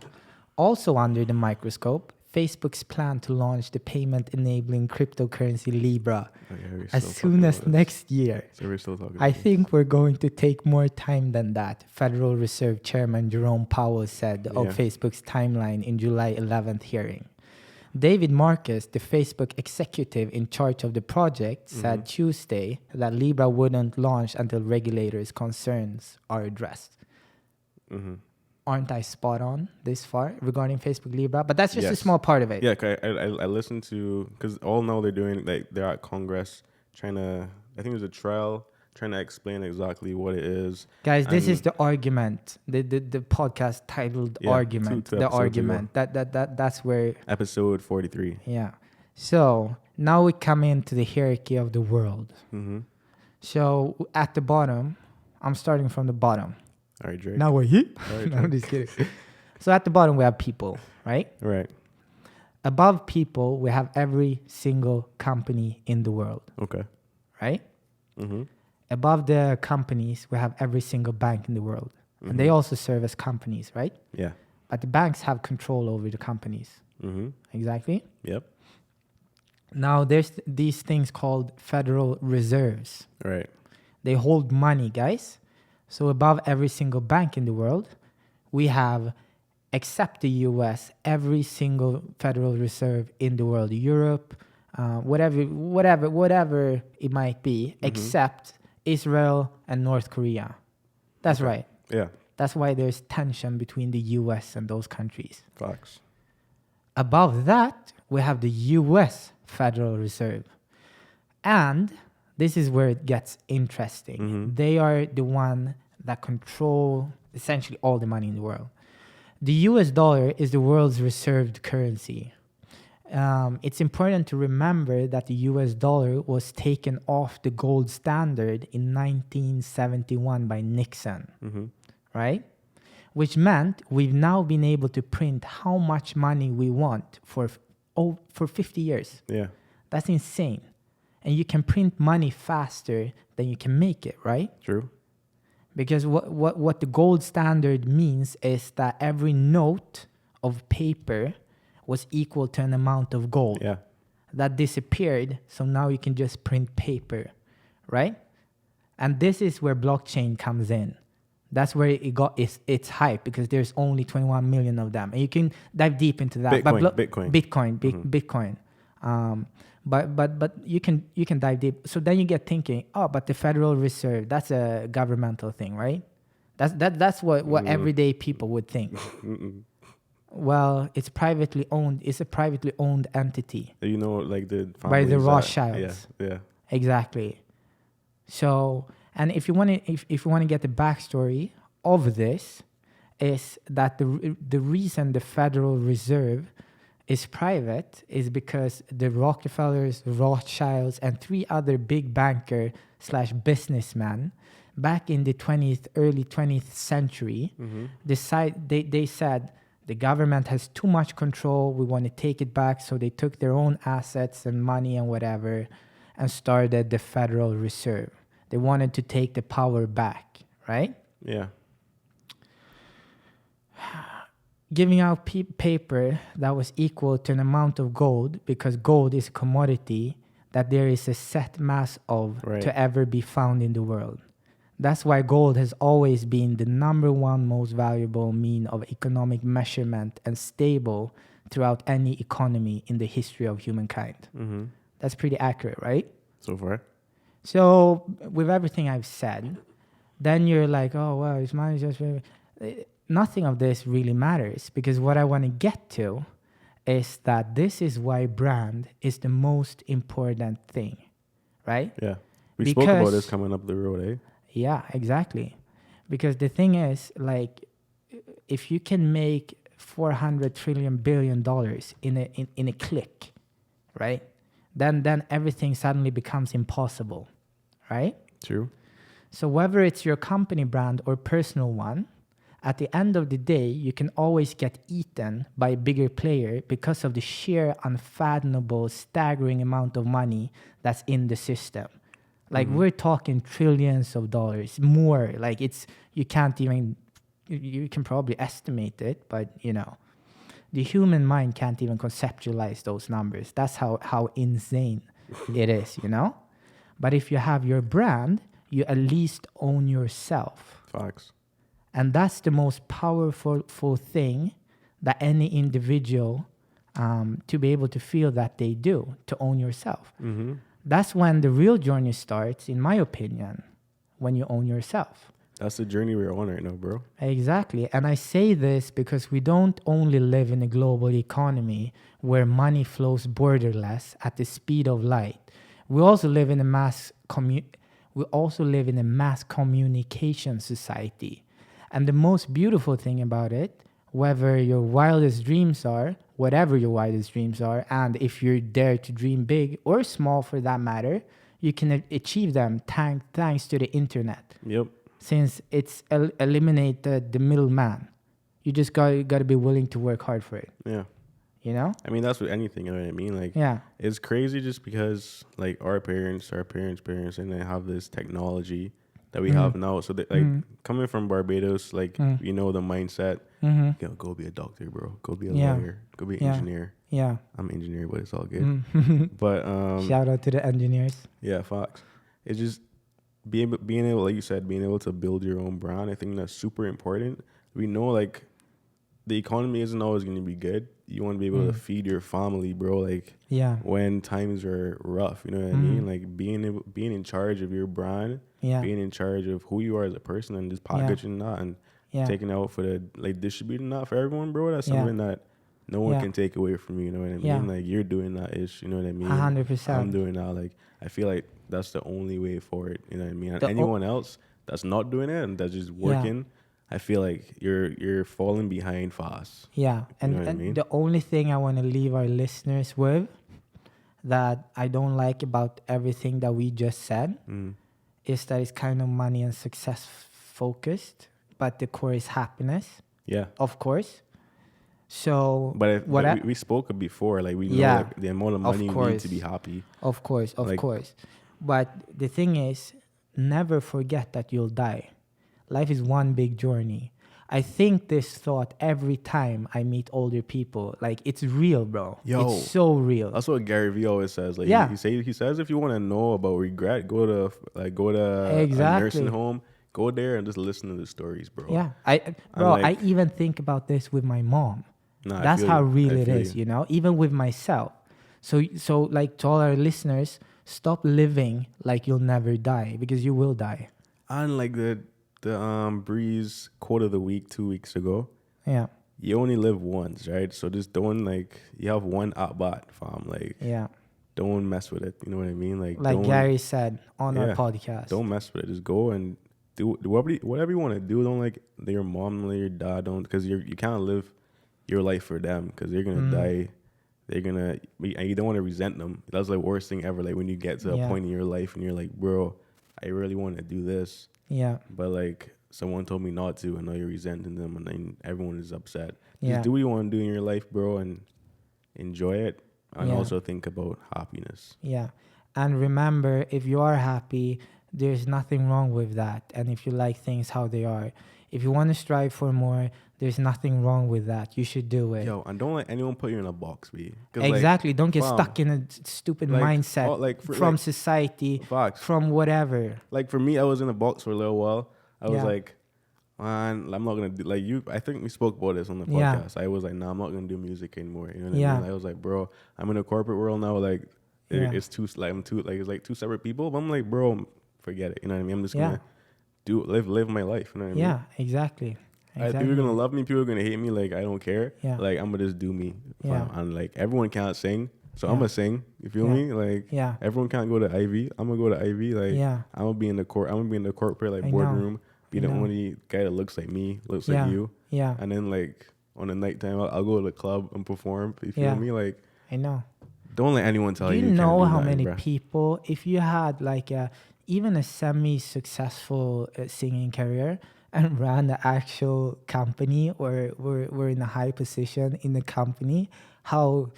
Also under the microscope, Facebook's plan to launch the payment-enabling cryptocurrency Libra we're as still soon talking as about this. next year. So we're still talking I about this. think we're going to take more time than that, Federal Reserve Chairman Jerome Powell said of Yeah. Facebook's timeline in July 11th hearing. David Marcus, the Facebook executive in charge of the project, said Tuesday that Libra wouldn't launch until regulators' concerns are addressed. Mm-hmm. Aren't I spot on this far regarding Facebook Libra? But that's just a Yes. small part of it. Yeah, 'cause I listened to, because all now they're doing, like, they're at Congress trying to, I think there's a trial trying to explain exactly what it is. Guys, this is And- the argument, the podcast titled Yeah, Argument. two The episodes argument. That's where, Episode 43. yeah. So now we come into the hierarchy of the world. Mm-hmm. So at the bottom, I'm starting from the bottom. All right, Drake. Now we're here. All right, No, I'm Drake. just kidding. So at the bottom, we have people, right? Right. Above people, we have every single company in the world, Okay. right? Mm-hmm. Above the companies, we have every single bank in the world. And they also serve as companies, right? Yeah. But the banks have control over the companies. Mm-hmm. Exactly. Yep. Now, there's these things called Federal Reserves. Right. They hold money, guys. So above every single bank in the world, we have, except the US, every single Federal Reserve in the world, Europe, whatever it might be, except Israel and North Korea. That's right. Yeah. That's why there's tension between the US and those countries. Facts. Above that, we have the US Federal Reserve. And this is where it gets interesting. They are the one that control essentially all the money in the world. The US dollar is the world's reserved currency. It's important to remember that the US dollar was taken off the gold standard in 1971 by Nixon, right? Which meant we've now been able to print how much money we want for 50 years. Yeah. That's insane. And you can print money faster than you can make it, right? True. Because what the gold standard means is that every note of paper was equal to an amount of gold. Yeah. That disappeared, so now you can just print paper, right? And this is where blockchain comes in. That's where it got its hype, because there's only 21 million of them. And you can dive deep into that. Bitcoin. But you can dive deep. So then you get thinking, oh, but the Federal Reserve, that's a governmental thing, right? That's what everyday people would think. Well, it's privately owned. It's a privately owned entity. You know, like the By the families that- Rothschilds. Yeah. Exactly. So, and if you want to get the backstory of this, is that the reason the Federal Reserve is private is because the Rockefellers, Rothschilds, and 3 other big banker/businessmen back in the early 20th century they said the government has too much control, we want to take it back, so they took their own assets and money and whatever and started the Federal Reserve. They wanted to take the power back, right? Yeah. Giving out paper that was equal to an amount of gold, because gold is a commodity that there is a set mass of to ever be found in the world. That's why gold has always been the number one most valuable mean of economic measurement and stable throughout any economy in the history of humankind. That's pretty accurate, right? So far. So with everything I've said, then you're like, oh, well, it's money just... Nothing of this really matters, because what I want to get to is that this is why brand is the most important thing, right? Yeah. We spoke about this coming up the road, eh? Yeah, exactly. Because the thing is, like, if you can make $400 billion in a click, right? Then everything suddenly becomes impossible, right? True. So whether it's your company brand or personal one, at the end of the day, you can always get eaten by a bigger player because of the sheer unfathomable, staggering amount of money that's in the system. Like we're talking trillions of dollars, more. Like you can't even you can probably estimate it, but the human mind can't even conceptualize those numbers. That's how insane it is, But if you have your brand, you at least own yourself. Facts. And that's the most powerful thing that any individual to be able to feel that they do, to own yourself. Mm-hmm. That's when the real journey starts, in my opinion, when you own yourself. That's the journey we're on right now, bro. Exactly. And I say this because we don't only live in a global economy where money flows borderless at the speed of light. We also live in a mass communication society. And the most beautiful thing about it, whatever your wildest dreams are, and if you're there to dream big or small for that matter, you can achieve them thanks to the internet. Yep. Since it's eliminated the middleman. You just got to be willing to work hard for it. Yeah. I mean, that's with anything, you know what I mean? Like, Yeah. it's crazy just because, like, our parents, and they have this technology that we have now. So, coming from Barbados, like, the mindset, go be a doctor, bro. Go be a lawyer. Go be an engineer. Yeah. I'm an engineer, but it's all good. But, shout out to the engineers. yeah, Fox. It's just being able, like you said, being able to build your own brand. I think that's super important. We know, like, the economy isn't always going to be good. You want to be able to feed your family, bro. Like, when times are rough, you know what I mean? Like, being in charge of your brand, being in charge of who you are as a person, and just packaging that and taking out for distributing that for everyone, bro. That's something that no one can take away from you. You know what I mean? Yeah. Like, you're doing that ish. You know what I mean? 100%. I'm doing that. Like, I feel like that's the only way forward. You know what I mean? And anyone else that's not doing it and that's just working, I feel like you're falling behind fast. Yeah. You know what I And mean? the only thing I want to leave our listeners with that I don't like about everything that we just said is that it's kind of money and success focused, but the core is happiness. Yeah. Of course. So, But we spoke before, like, we know like, the amount of money you need to be happy. Of course. But the thing is, never forget that you'll die. Life is one big journey. I think this thought every time I meet older people. Like, it's real, bro. Yo, it's so real. That's what Gary Vee always says. Like, he says if you want to know about regret, go to a nursing home. Go there and just listen to the stories, bro. Yeah, I even think about this with my mom. That's how real it is, even with myself. So like, to all our listeners, stop living like you'll never die, because you will die. And like the Breeze quote of the week 2 weeks ago. Yeah. You only live once, right? So just don't, like, you have one at bat, fam. Like, don't mess with it. You know what I mean? Like Gary said on our podcast. Don't mess with it. Just go and do whatever you want to do. Don't like your mom or your dad. Don't, because you can't live your life for them, because they're gonna die. They're gonna, and you don't want to resent them. That's the worst thing ever. Like, when you get to a point in your life and you're like, bro, I really want to do this. Yeah. But like, someone told me not to, and now you're resenting them, and then everyone is upset. Yeah. Just do what you want to do in your life, bro, and enjoy it. And also think about happiness. Yeah. And remember, if you are happy, there's nothing wrong with that. And if you like things how they are, if you want to strive for more, there's nothing wrong with that. You should do it. Yo, and don't let anyone put you in a box, B. Exactly. Don't get stuck in a stupid mindset from society, from whatever. Like, for me, I was in a box for a little while. I was like, man, I'm not going to do, like, I think we spoke about this on the podcast. I was like, nah, I'm not going to do music anymore. You know what I mean? I was like, bro, I'm in a corporate world now. Like, it's it's like two separate people. But I'm like, bro, forget it. You know what I mean? I'm just going to live my life. You know what I mean? Yeah, exactly. People are gonna love me, people are gonna hate me. Like, I don't care. Yeah. Like, I'm gonna just do me. And like, everyone can't sing, so I'm gonna sing. You feel me? Like, everyone can't go to Ivy. I'm gonna go to Ivy. Like, I'm gonna be in the corporate like boardroom. Be the only guy that looks like me, looks like you. Yeah. And then like on the nighttime, I'll go to the club and perform. You feel me? Like, I know. Don't let anyone tell you. Do you know how many people, if you had like even a semi-successful singing career and ran the actual company, or were in a high position in the company, how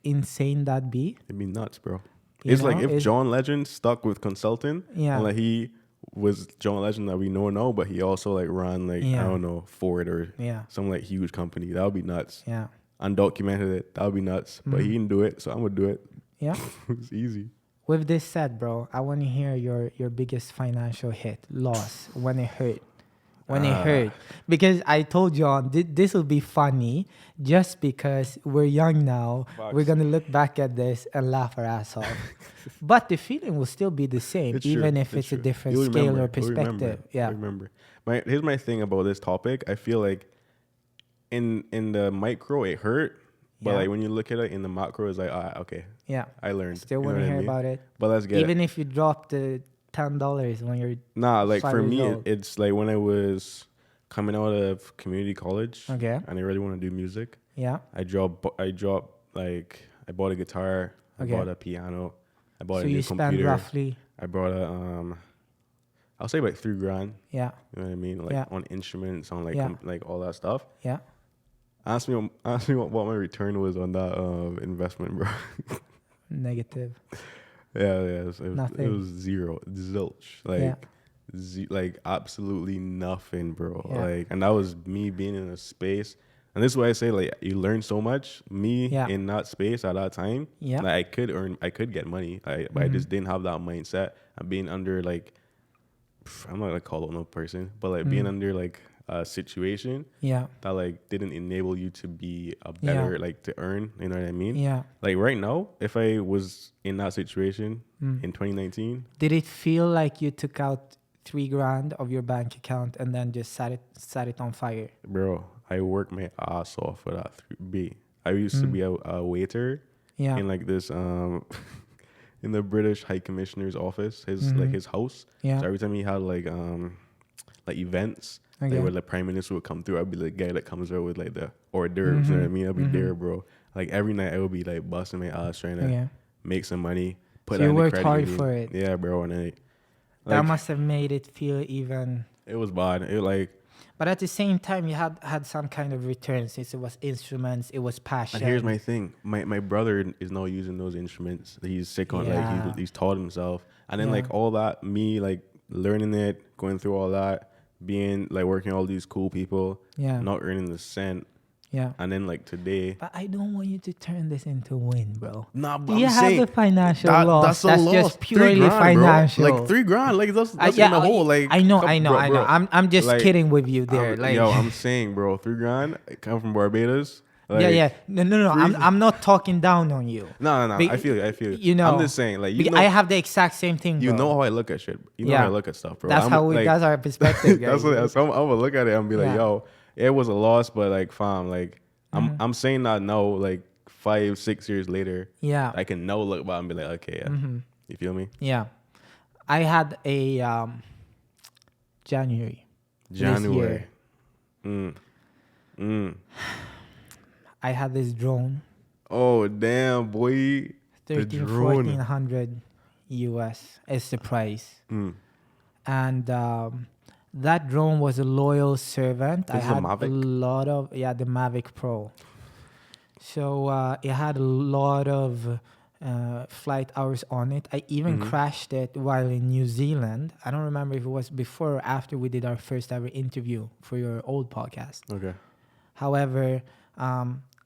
insane that'd be? It'd be nuts, bro. It's like if John Legend stuck with consulting, and like he was John Legend that we know now, but he also like run like I don't know Ford or some like huge company. That would be nuts. Yeah. Undocumented it. That would be nuts. But he didn't do it, so I'm gonna do it. Yeah. It's easy. With this said, bro, I want to hear your biggest financial hit, loss, when it hurt. When it hurt. Because I told John, this will be funny just because we're young now. Facts. We're going to look back at this and laugh our ass off. But the feeling will still be the same, It's even true. if it's a true. different You'll scale remember. or perspective. Yeah. You'll remember. Here's my thing about this topic. I feel like in the micro, it hurt. But Yeah. like when you look at it in the macro, it's like, okay, Yeah. I learned. Still You know want to what I hear mean? about it. But let's get Even it. if you drop the $10 when you're Nah, like 5 for years me, old. it's like when I was coming out of community college. Okay. And I really want to do music. Yeah. I bought a guitar. Okay. I bought a piano. I bought So a new you spend computer. roughly, I bought I'll say like $3,000. yeah. You know what I mean? Like Yeah. on instruments, on like Yeah. like all that stuff. Yeah. Ask me what my return was on that investment, bro. Negative. It was Nothing. zero, zilch, like Yeah. like absolutely nothing, bro. Yeah. Like, and that was me being in a space. And this is why I say like you learn so much. Me Yeah. in that space at that time, Yeah. like I could get money, but I just didn't have that mindset. And being under like, I'm not gonna call it no person, but like being under like a situation Yeah. that like didn't enable you to be a better like to earn, you know what I mean? Yeah. Like right now, if I was in that situation in 2019, Did it feel like you took out $3,000 of your bank account and then just set it on fire? bro, I worked my ass off for that 3B. I used to be a waiter Yeah. in like this in the British High Commissioner's office, his house. Yeah. So every time he had like events, Okay. like where the prime minister would come through, I'd be the guy that comes out with like the hors d'oeuvres. You know what I mean? I'd be there, bro. Like every night, I would be like busting my ass trying to Okay. make some money. Put So you that in the worked credit hard union. for it. Yeah, bro. And That like, must have made it feel even. it was bad. It like, But at the same time, you had some kind of return since it was instruments, it was passion. and here's my thing. My brother is now using those instruments. He's sick on Yeah. like he's taught himself. And then Yeah. like all that, me like learning it, going through all that, being like working with all these cool people, Yeah. not earning the cent. Yeah. And then like today, But I don't want you to turn this into win, bro. nah, Do you have the financial loss? a That's loss. just purely $3,000, bro. financial. Like $3,000, like that's in the whole. Like I know. bro. I'm just Like, kidding with you there. Like, I'm saying, bro, $3,000. I come from Barbados. Like, yeah. No. I'm not talking down on you. No. Be- I feel you. You know, I'm just saying, like, you know, I have the exact same thing. you bro. know how I look at shit. You know Yeah. how I look at stuff, bro. That's that's our perspective, guys. that's I'm gonna look at it and be like, Yeah. yo, it was a loss, but like, fam, like, Mm-hmm. I'm saying that now, like 5-6 years later, Yeah. I can now look back and be like, okay, yeah, you feel me? Yeah. I had a January. January. I had this drone, Oh damn, boy. The 13, drone. 1400 US is the price. Mm. And that drone was a loyal servant. This I is a had a Mavic? lot of, the Mavic Pro. So it had a lot of flight hours on it. I even crashed it while in New Zealand. I don't remember if it was before or after we did our first ever interview for your old podcast. Okay. However,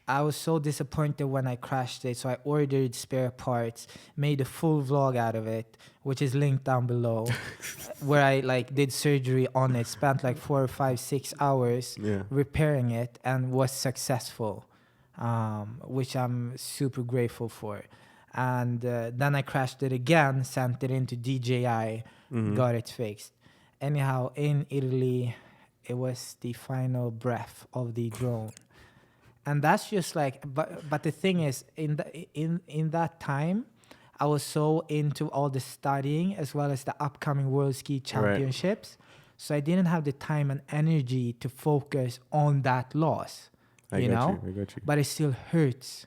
I was so disappointed when I crashed it, so I ordered spare parts, made a full vlog out of it, which is linked down below, where I like did surgery on it, spent like 4 or 5, 6 hours Yeah. repairing it, and was successful, which I'm super grateful for. And then I crashed it again, sent it into DJI, got it fixed. Anyhow, in Italy, it was the final breath of the drone. And that's just like, but the thing is, in that time, I was so into all the studying as well as the upcoming World Ski Championships. So I didn't have the time and energy to focus on that loss, I got you. But it still hurts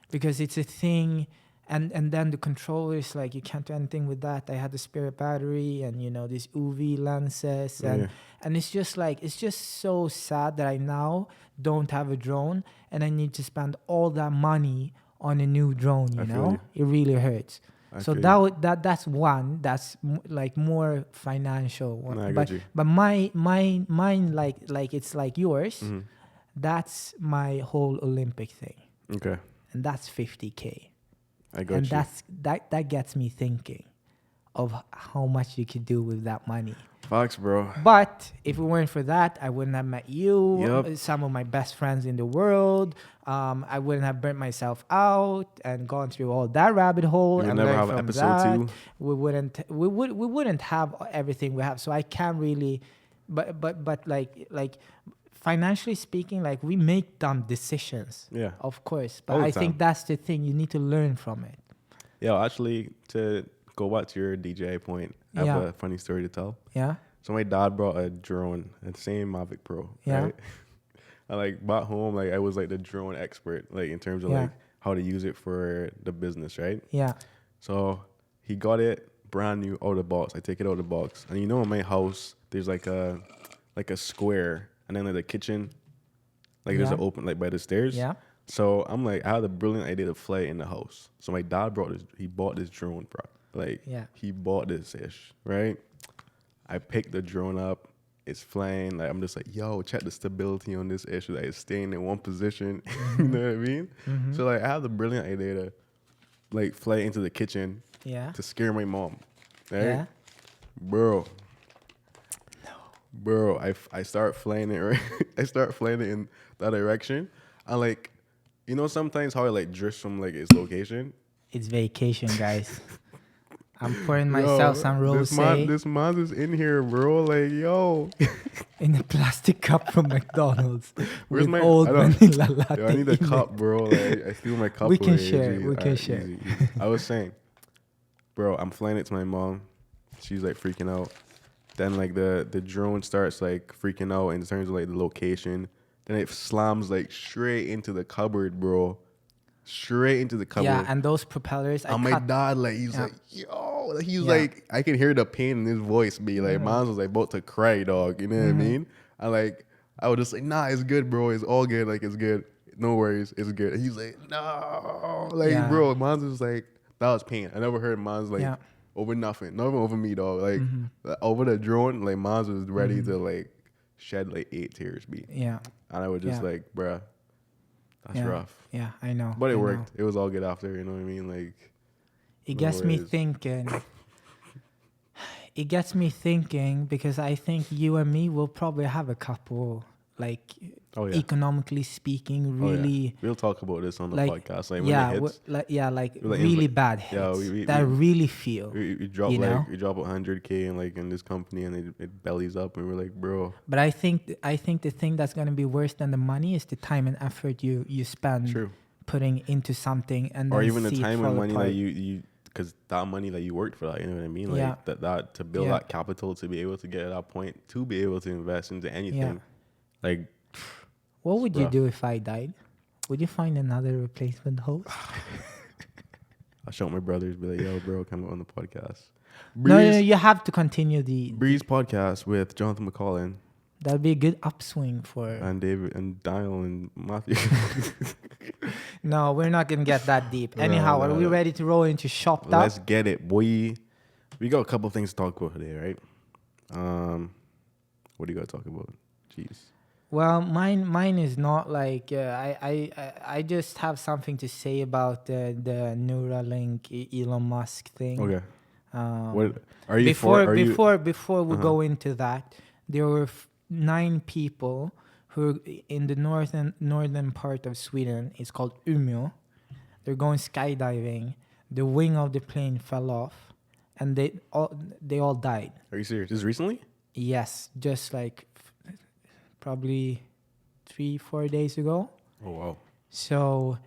because it's a thing. And then the controllers, like, you can't do anything with that. I had the spare battery and, these UV lenses. And it's just like, it's just so sad that I now don't have a drone and I need to spend all that money on a new drone, I feel you. It really hurts. So feel that you. that's one that's like more financial one. Nah, I but got you. but mine like it's like yours. Mhm. That's my whole Olympic thing, Okay, and that's 50K, I got and you. that gets me thinking of how much you could do with that money. Fox, bro. But if it weren't for that, I wouldn't have met you, Yup. some of my best friends in the world. I wouldn't have burnt myself out and gone through all that rabbit hole You will and never learned have from episode that. 2. We wouldn't have everything we have. So I can't really, but like financially speaking, like we make dumb decisions, Yeah. of course. But All the I think time. that's the thing. You need to learn from it. Yeah, actually, to go back to your DJI point, I have Yeah. a funny story to tell. Yeah. So my dad brought a drone, the same Mavic Pro, Yeah. right? I like bought home, like I was like the drone expert, like in terms of Yeah. like how to use it for the business, right? Yeah. So he got it brand new out of the box. I take it out of the box, and you know in my house there's like a square, and then like the kitchen, like there's Yeah. an open like by the stairs. Yeah. So I'm like, I had a brilliant idea to fly in the house. So my dad bought this drone, bro. Like, Yeah. he bought this ish, right? I picked the drone up. It's flying. Like, I'm just like, yo, check the stability on this ish. Like, it's staying in one position. You know what I mean? So, like, I have the brilliant idea to, like, fly into the kitchen Yeah. to scare my mom. Right? Yeah. Bro. Bro, I start flying it, right? I start flying it in that direction. And, like, you know, sometimes how it, like, drifts from, like, its location. It's vacation, guys. I'm pouring Yo, myself some rosé This man is in here, bro. Like, yo. in a plastic cup from McDonald's Where's with my- old I don't- vanilla latte. Yo, I need a in it. cup, bro. Like, I steal my cup We can away. share, Easy. we can Alright, share. easy. I was saying, bro, I'm flying it to my mom. She's like freaking out. Then like the drone starts like freaking out in terms of like the location. Then it slams like straight into the cupboard, bro. Straight into the cupboard. Yeah, and those propellers, I And my cut. dad, like, he's Yeah. like, yo, like, he's Yeah. like, I can hear the pain in his voice be like, man was like about to cry, dog. You know what I mean? And like, I was just like, nah, it's good, bro. It's all good. Like, it's good. No worries. It's good. And he's like, no. Like, Yeah. bro, Mons was like, that was pain. I never heard Mons like Yeah. over nothing. Not even over me, dog. Like, over the drone, like, Mons was ready to like shed like 8 tears, be. Yeah, And I was just Yeah. like, bruh, that's yeah, rough. yeah, I know. But I it know. worked. It was all good after, you know what I mean? Like, It No gets me worries. thinking. It gets me thinking because I think you and me will probably have a couple, like, oh yeah. economically speaking, Oh, yeah. really. We'll talk about this on the Like, podcast. Like when yeah, it hits, like We're like really inv- bad hits yeah, we that I really feel. we drop you like know? we drop 100K in like in this company and it bellies up and we're like, bro, But I think the thing that's gonna be worse than the money is the time and effort you spend true. putting into something, and then Or even the see it time fall and money apart. that you because that money that you worked for that, you know what I mean? Like Yeah. that to build Yeah. that capital to be able to get to that point to be able to invest into anything. Like What would you rough. do if I died? Would you find another replacement host? I'll show my brothers, be like, yo, bro, come on the podcast. No, Breeze, you have to continue the. Breeze podcast with Jonathan McCollin That'd be a good upswing for. and David and Dial and Matthew. No, we're not gonna get that deep. No, Anyhow, no, are we no. ready to roll into shop top? Let's get it, boy. We got a couple things to talk about today, right? What do you got to talk about? Jeez. Well, mine is not like I just have something to say about the Neuralink Elon Musk thing. Okay. Um, What are you before for? Are you, before we go into that, there were 9 people who in the northern part of Sweden. It's called Umeå. They're going skydiving. The wing of the plane fell off, and they all died. are you serious? This is recently? Yes, just like probably 3-4 days ago. Oh wow. So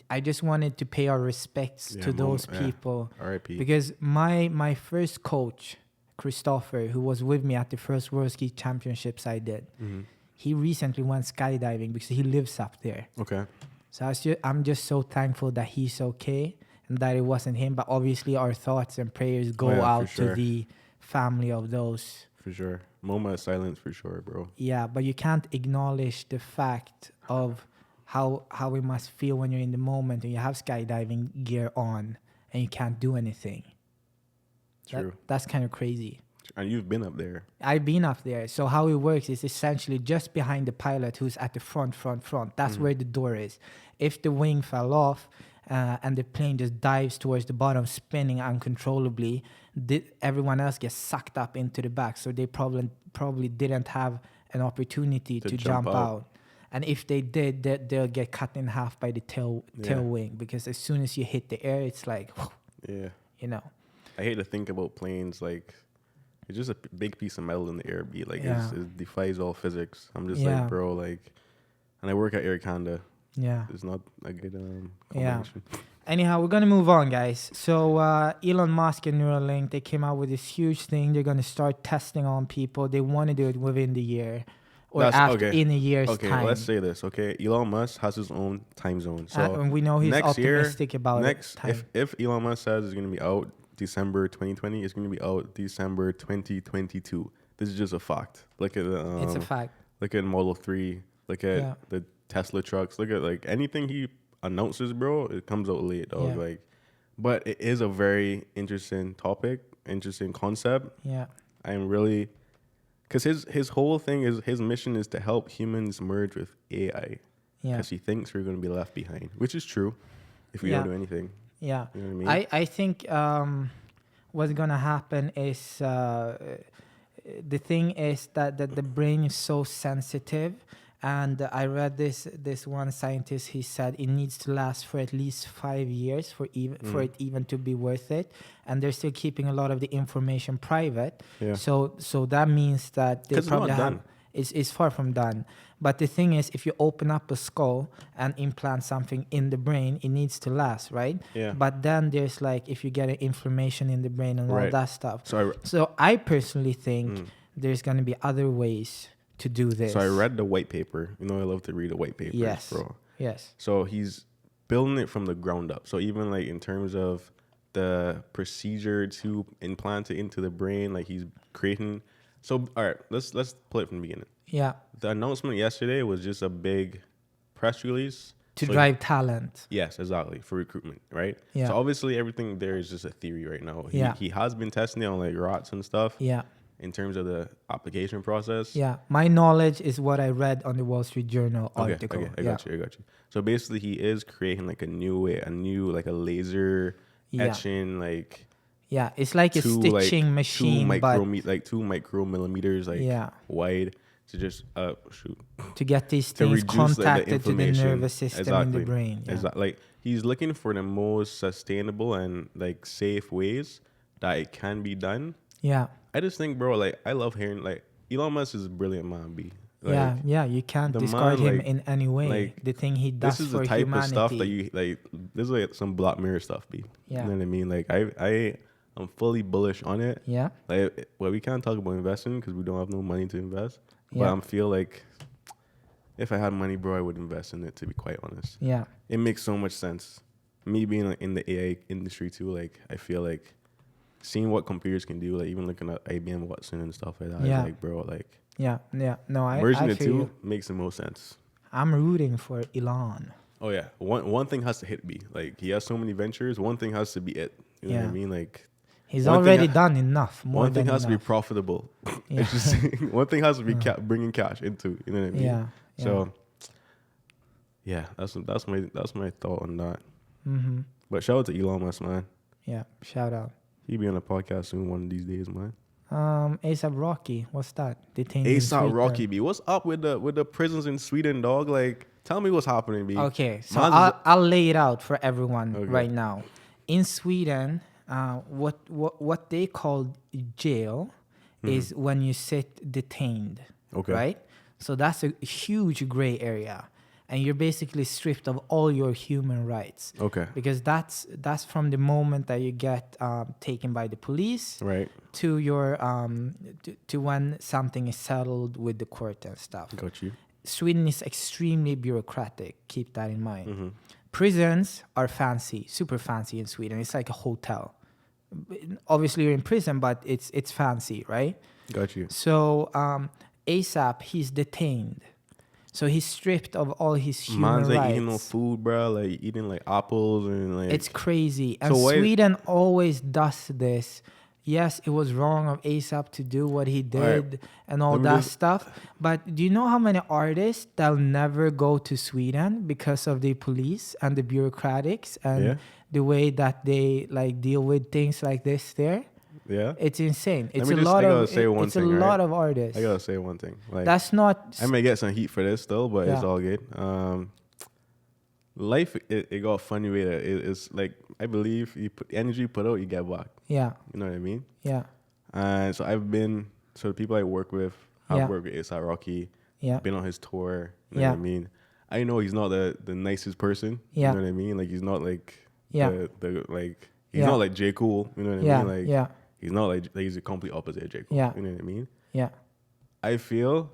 I just wanted to pay our respects Yeah, to those yeah. people. R.I.P. Because my first coach, Christopher, who was with me at the first World Ski Championships I did, Mhm. he recently went skydiving because he lives up there. Okay. So I'm just so thankful that he's okay and that it wasn't him. But obviously our thoughts and prayers go Yeah, for out sure. to the family of those. For sure. Moment of silence for sure, bro. Yeah, but you can't acknowledge the fact of how it must feel when you're in the moment and you have skydiving gear on and you can't do anything. True. That's kind of crazy. And you've been up there. I've been up there. So how it works is essentially just behind the pilot who's at the front. That's where the door is. If the wing fell off and the plane just dives towards the bottom, spinning uncontrollably, everyone else gets sucked up into the back. So they probably didn't have an opportunity to jump out. And if they did, they'll get cut in half by the tail wing, because as soon as you hit the air, it's like, Yeah. you know. I hate to think about planes like it's just a big piece of metal in the air, B. Like it defies all physics. I'm just like, bro, like, and I work at Air Canada. Yeah. It's not a good combination. Anyhow, we're going to move on, guys. So Elon Musk and Neuralink, they came out with this huge thing. They're going to start testing on people. They want to do it within the year or in a year's time. Okay, let's say this, okay? Elon Musk has his own time zone. So and we know he's optimistic about time. If Elon Musk says it's going to be out December 2020, it's going to be out December 2022. This is just a fact. Look at the it's a fact. Look at Model 3. Look at the Tesla trucks. Look at like anything he announces, bro, it comes out late, dog. Yeah. Like, but it is a very interesting topic, interesting concept. Yeah. I am really, because his whole thing is, his mission is to help humans merge with AI. Yeah. Because he thinks we're going to be left behind, which is true if we don't do anything. Yeah. You know what I mean? I think what's going to happen is the thing is that the brain is so sensitive. And I read this one scientist, he said it needs to last for at least 5 years for it even to be worth it. And they're still keeping a lot of the information private. Yeah. So that means that they probably it's far from done. But the thing is, if you open up a skull and implant something in the brain, it needs to last, right? Yeah. But then there's like, if you get inflammation in the brain and all that stuff. So I personally think there's going to be other ways to do this. So I read the white paper. You know, I love to read the white papers, bro. Yes. So he's building it from the ground up. So even like in terms of the procedure to implant it into the brain, like he's creating. So all right, let's play it from the beginning. Yeah. The announcement yesterday was just a big press release to drive talent. Yes, exactly, for recruitment, right? Yeah. So obviously everything there is just a theory right now. He has been testing it on like rats and stuff. Yeah. In terms of the application process. Yeah, my knowledge is what I read on the Wall Street Journal article. Okay, I got you. So basically, he is creating like a new like a laser etching, like. Yeah, it's like a stitching machine, but 2 micromillimeters, like wide, to just to get these things contacted to the nervous system in the brain. Yeah. Exactly. Like he's looking for the most sustainable and like safe ways that it can be done. Yeah. I just think, bro, like, I love hearing, like, Elon Musk is a brilliant man, B. Like, you can't discard him in any way. Like, the thing he does for humanity. This is the type of stuff that you, like, this is like some Black Mirror stuff, B. Yeah. You know what I mean? Like, I'm fully bullish on it. Yeah. Like, well, we can't talk about investing because we don't have no money to invest. But I feel like if I had money, bro, I would invest in it, to be quite honest. Yeah. It makes so much sense. Me being like, in the AI industry, too, like, I feel like seeing what computers can do, like even looking at IBM Watson and stuff like that, like, bro, like, no, I merging the two makes the most sense. I'm rooting for Elon. Oh yeah, one thing has to hit me. Like he has so many ventures. One thing has to be it. You know what I mean? Like he's already done enough. One thing has to be profitable. Yeah. One thing has to be bringing cash into. You know what I mean? Yeah. So yeah, that's my thought on that. Mm-hmm. But shout out to Elon Musk, man. Yeah, shout out. He'll be on a podcast soon one of these days, man. ASAP Rocky, what's that? Detained ASAP Rocky, B. What's up with the prisons in Sweden, dog? Like, tell me what's happening, B. Okay, so I'll lay it out for everyone right now. In Sweden, what they call jail is when you sit detained. Okay. Right? So that's a huge gray area. And you're basically stripped of all your human rights. Okay. Because that's from the moment that you get taken by the police, right, to your to when something is settled with the court and stuff. Got you. Sweden is extremely bureaucratic. Keep that in mind. Mm-hmm. Prisons are fancy, super fancy in Sweden. It's like a hotel. Obviously, you're in prison, but it's fancy, right? Got you. So ASAP, he's detained. So he's stripped of all his human Man's like rights. eating no food, bro. Like eating like apples and like. It's crazy. And So why- Sweden always does this. Yes, it was wrong of ASAP to do what he did and all Let me that just- stuff. But do you know how many artists that'll never go to Sweden because of the police and the bureaucratics and Yeah. the way that they like deal with things like this there? Yeah. It's insane. It's me a just- lot I gotta of say one it's thing, a right? lot of artists. I gotta say one thing. Like That's not I may get some heat for this still, but it's Yeah. all good. Life it got a funny way that it's like I believe you put the energy you put out, you get back. yeah, You know what I mean? yeah, And so the people I work with, I've Yeah. worked with A$AP Rocky, yeah, been on his tour. You know Yeah. what I mean? I know he's not the nicest person. Yeah. You know what I mean? Like he's not like Yeah. the like he's Yeah. not like J. Cole. You know what I yeah, mean? Like yeah, he's not like he's the complete opposite of J. Cole. Yeah. You know what I mean? yeah, I feel,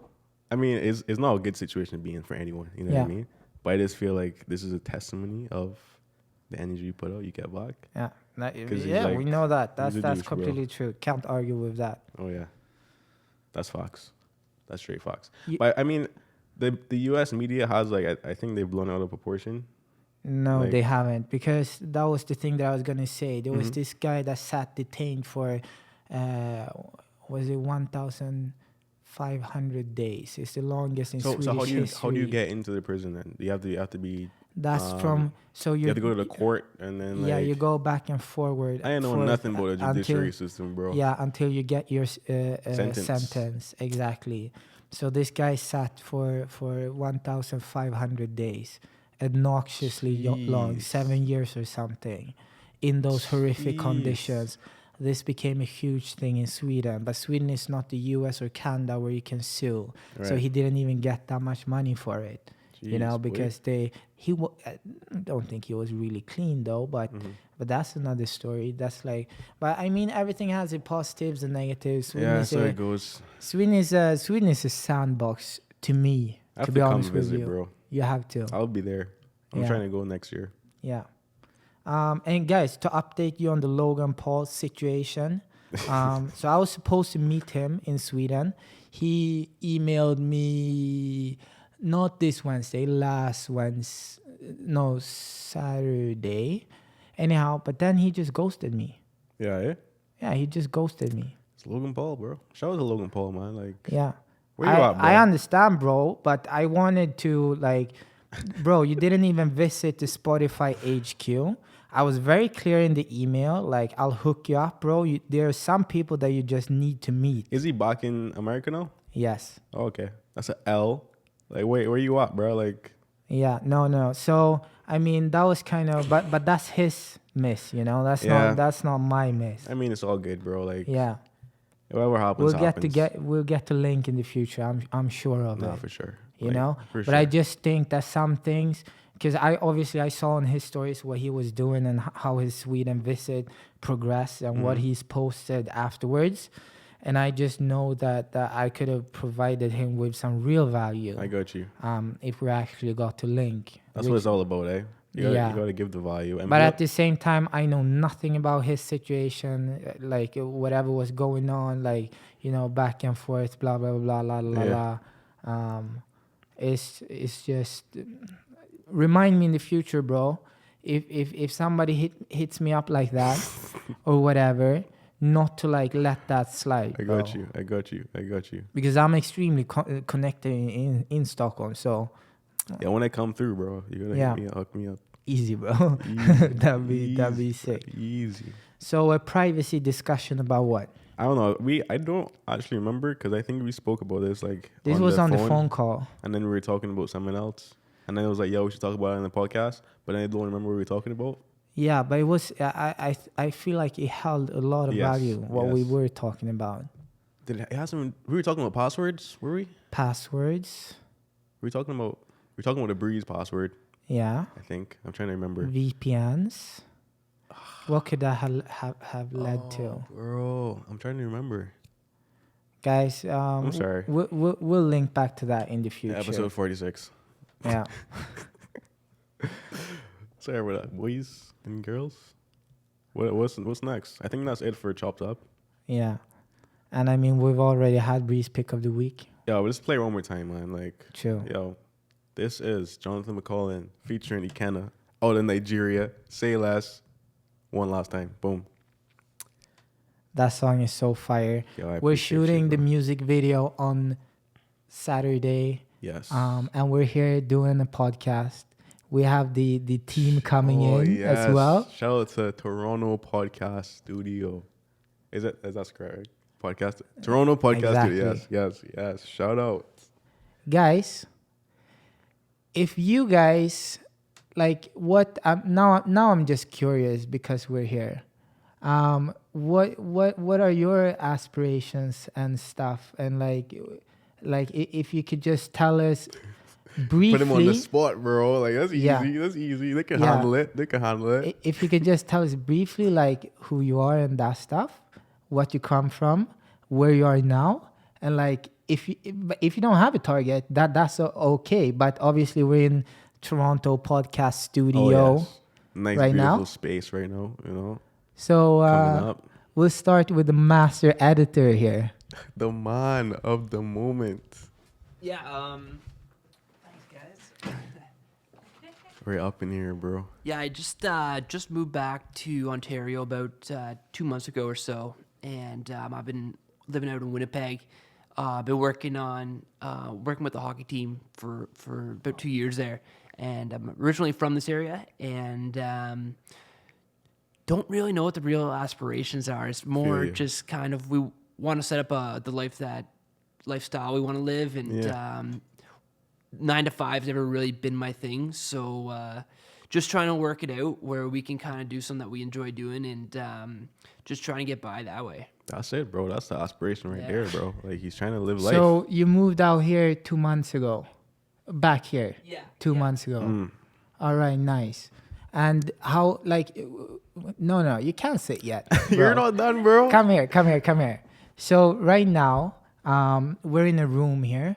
I mean, it's not a good situation to be in for anyone. You know what I Yeah. mean? But I just feel like this is a testimony of the energy you put out, you get back. yeah. he's Yeah, like- we know that. he's a That's douche, bro. completely true. Can't argue with that. Oh yeah, that's Fox. That's straight Fox. Ye- But I mean, the U.S. media has like I think they've blown out of proportion. No, Like- they haven't, because that was the thing that I was gonna say. There was Mhm. this guy that sat detained for, was it 1,500 days? It's the longest in Swedish So history. how do you get into the prison then? You have to be That's um, from so you you have to go to the court and then like yeah, you go back and forward. I know for- nothing about the judiciary until, system, bro. Yeah, until you get your Sentence. sentence. Exactly. So this guy sat for 1,500 days, obnoxiously long, Jeez. 7 years or something, in those horrific Jeez. conditions. This became a huge thing in Sweden, but Sweden is not the US or Canada where you can sue. So Right. he didn't even get that much money for it. You know, Jeez, boy. because I don't think he was really clean though, Mm-hmm. but that's another story. That's like, but I mean, everything has its positives and negatives. Sweden Yeah, is so a, it goes. Sweden is a sandbox to me. I have To to be come honest with visit, you, bro. you have to. I'll be there. I'm Yeah. trying to go next year. Yeah. And guys, to update you on the Logan Paul situation, so I was supposed to meet him in Sweden. He emailed me not this Wednesday, Saturday. Anyhow, but then he just ghosted me. Yeah, yeah. Yeah, he just ghosted me. It's Logan Paul, bro. Shout out to Logan Paul, man. Like, Yeah. where you at, bro? I understand, bro, but I wanted to like, bro, you didn't even visit the Spotify HQ. I was very clear in the email, like, I'll hook you up, bro. There are some people that you just need to meet. Is he back in America now? Yes. Oh, okay. That's an L. Like, wait, where you at, bro? Like, Yeah, no. So, I mean, that was kind of, but that's his miss, you know? Yeah. That's not my miss. I mean, it's all good, bro. Like, Yeah. whatever happens, We'll get to link in the future. I'm sure of No, it. for sure. You Like, know, for but sure. I just think that some things, because I saw on his stories what he was doing and how his Sweden visit progressed and what Mm-hmm. he's posted afterwards, and I just know that I could have provided him with some real value. I got you. If we actually got to link. That's what it's all about, eh? You gotta give the value. And But be- at the same time, I know nothing about his situation, like whatever was going on, like, you know, back and forth, blah blah blah blah blah Yeah. blah. It's just remind me in the future, bro. If somebody hits me up like that or whatever, not to like let that slide. I bro. got you. I got you. I got you. Because I'm extremely connected in Stockholm, so Yeah, when I come through, bro, you're gonna Yeah. hook me up. easy, bro. Easy. that'd be Easy. sick. Easy. So a privacy discussion about what? I don't know. I don't actually remember because I think we spoke about this like This was on the phone call. and then we were talking about someone else, and then it was like, "Yo, we should talk about it in the podcast." But I don't remember what we were talking about. Yeah, but it was. I feel like it held a lot of Yes, value. What we yes. were talking about. Did it have some? We were talking about passwords, were we? Passwords. We were talking about the Breeze password. Yeah. I think I'm trying to remember. VPNs. What could that have led to? Oh, bro, I'm trying to remember. Guys, I'm sorry. We'll link back to that in the future. Episode 46. Yeah. Sorry about that, boys and girls. What's next? I think that's it for Chopped Up. Yeah. And I mean, we've already had Breeze pick of the week. Yo, let's play one more time, man. Like, Chill. yo, This is Jonathan McCollin featuring Ikenna out in Nigeria. Say less. One last time. Boom. That song is so fire. Yo, I We're appreciate shooting you, the bro. music video on Saturday. Yes. And we're here doing a podcast. We have the team coming in as well. Shout out to Toronto Podcast Studio. Is that correct? Right? Podcast Toronto Podcast Studio. Exactly. Yes. Shout out. Guys, if you guys like what now I'm just curious because we're here. What are your aspirations and stuff, and like if you could just tell us briefly. Put him on the spot, bro. Like that's easy. Yeah. That's easy. They can Yeah. handle it. If you could just tell us briefly like who you are and that stuff, what you come from, where you are now, and like if you don't have a target, that's okay. But obviously we're in Toronto Podcast Studio. Yes. Nice, right beautiful now. space right now. You know, So coming up. we'll start with the master editor here. The man of the moment. Yeah. Thanks, guys. We're up in here, bro. Yeah, I just moved back to Ontario about 2 months ago or so, and I've been living out in Winnipeg. Been working with the hockey team for about 2 years there, and I'm originally from this area, and don't really know what the real aspirations are. It's more Feel you. just kind of we want to set up the lifestyle we want to live, and 9 to 5's never really been my thing. So just trying to work it out where we can kind of do something that we enjoy doing, and just trying to get by that way. That's it, bro. That's the aspiration right Yeah. there, bro. Like he's trying to live life. So you moved out here 2 months ago, back here. Yeah. 2 months ago. All right, nice. And how like no, you can't sit yet. You're bro. not done, bro. Come here. So right now, we're in a room here.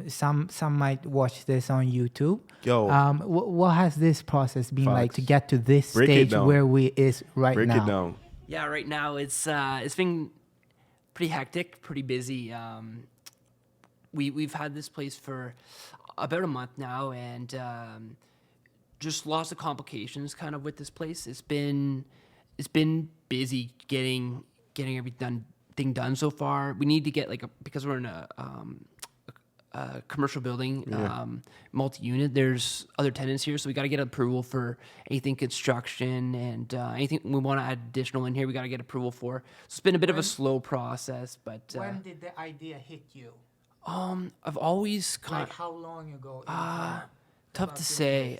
Some might watch this on YouTube. Yo. What has this process been like to Facts. get to this Break it stage down. where we is right Break now? it down. Yeah, right now it's been pretty hectic, pretty busy. We've had this place for about a month now, and just lots of complications kind of with this place. It's been busy getting everything done so far. We need to get because we're in a commercial building, multi-unit. There's other tenants here, so we got to get approval for anything construction and anything we want to add additional in here. We got to get approval for. So it's been a bit of a slow process, but When did the idea hit you? I've always kind Like of how long ago? tough to say.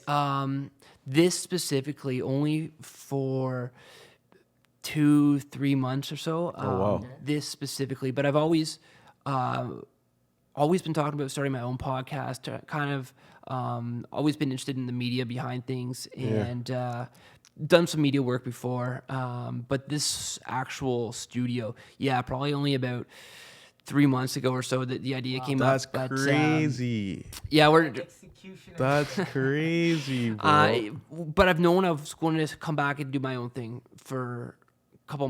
This specifically only for 2-3 months or so. wow. This specifically, but I've always been talking about starting my own podcast. Kind of always been interested in the media behind things, and done some media work before. But this actual studio, probably only about 3 months ago or so that the idea came That's up. But, crazy. Execution. That's crazy, bro. But I've known I was going to come back and do my own thing for a couple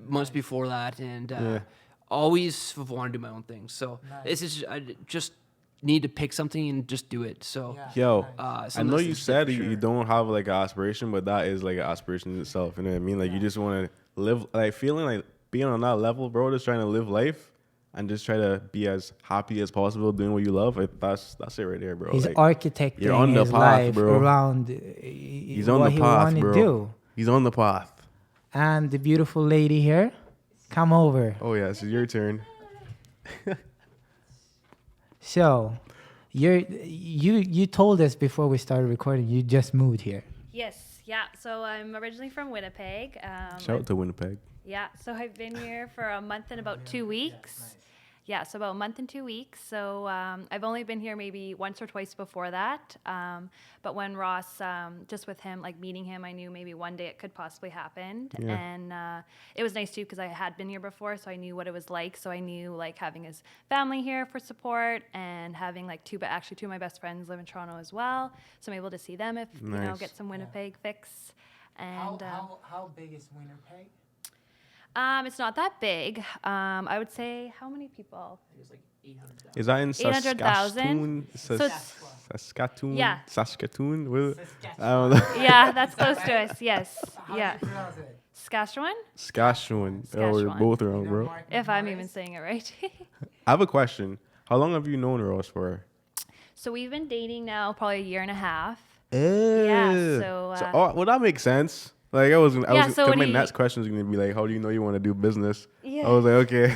months before that, and always have wanted to do my own thing. So this is I just need to pick something and just do it. So Yo, I some of know this you is said for you sure. don't have like an aspiration, but that is like an aspiration in itself. You know what I mean? Like you just want to live, like feeling like being on that level, bro. Just trying to live life and just try to be as happy as possible doing what you love. Like, that's it right there, bro. He's Like, architecting you're on the his path, life bro. around he's on what the he path, wanna bro. do. He's on the path. And the beautiful lady here, come over. Oh yeah, it's your turn. So, you told us before we started recording you just moved here. Yes, yeah. So I'm originally from Winnipeg. Shout out to Winnipeg. Yeah, so I've been here for a month and about 2 weeks. Yeah, so about a month and 2 weeks. So I've only been here maybe once or twice before that. But when Ross, just with him, like meeting him, I knew maybe one day it could possibly happen. Yeah. And it was nice too because I had been here before, so I knew what it was like. So I knew like having his family here for support and having like two of my best friends live in Toronto as well. So I'm able to see them if, Nice. get some Winnipeg fix. And How big is Winnipeg? it's not that big. I would say how many people? There's like Is that in 800,000. Saskatoon? So it's, Saskatoon? Yeah. Saskatoon? What? I don't know. yeah, that's close to us. Yes. How do Yeah. you pronounce it? Saskatchewan, Saskatchewan. Oh, we're Saskatchewan. both wrong, bro. Mark if I'm even Morris? saying it right. I have a question. How long have you known Ross for? So we've been dating now probably a year and a half. Yeah. so, well, that makes sense. Like I was, Yeah, I was. so 'cause when my he- next question is gonna be like, how do you know you want to do business? Yeah. I was like, okay.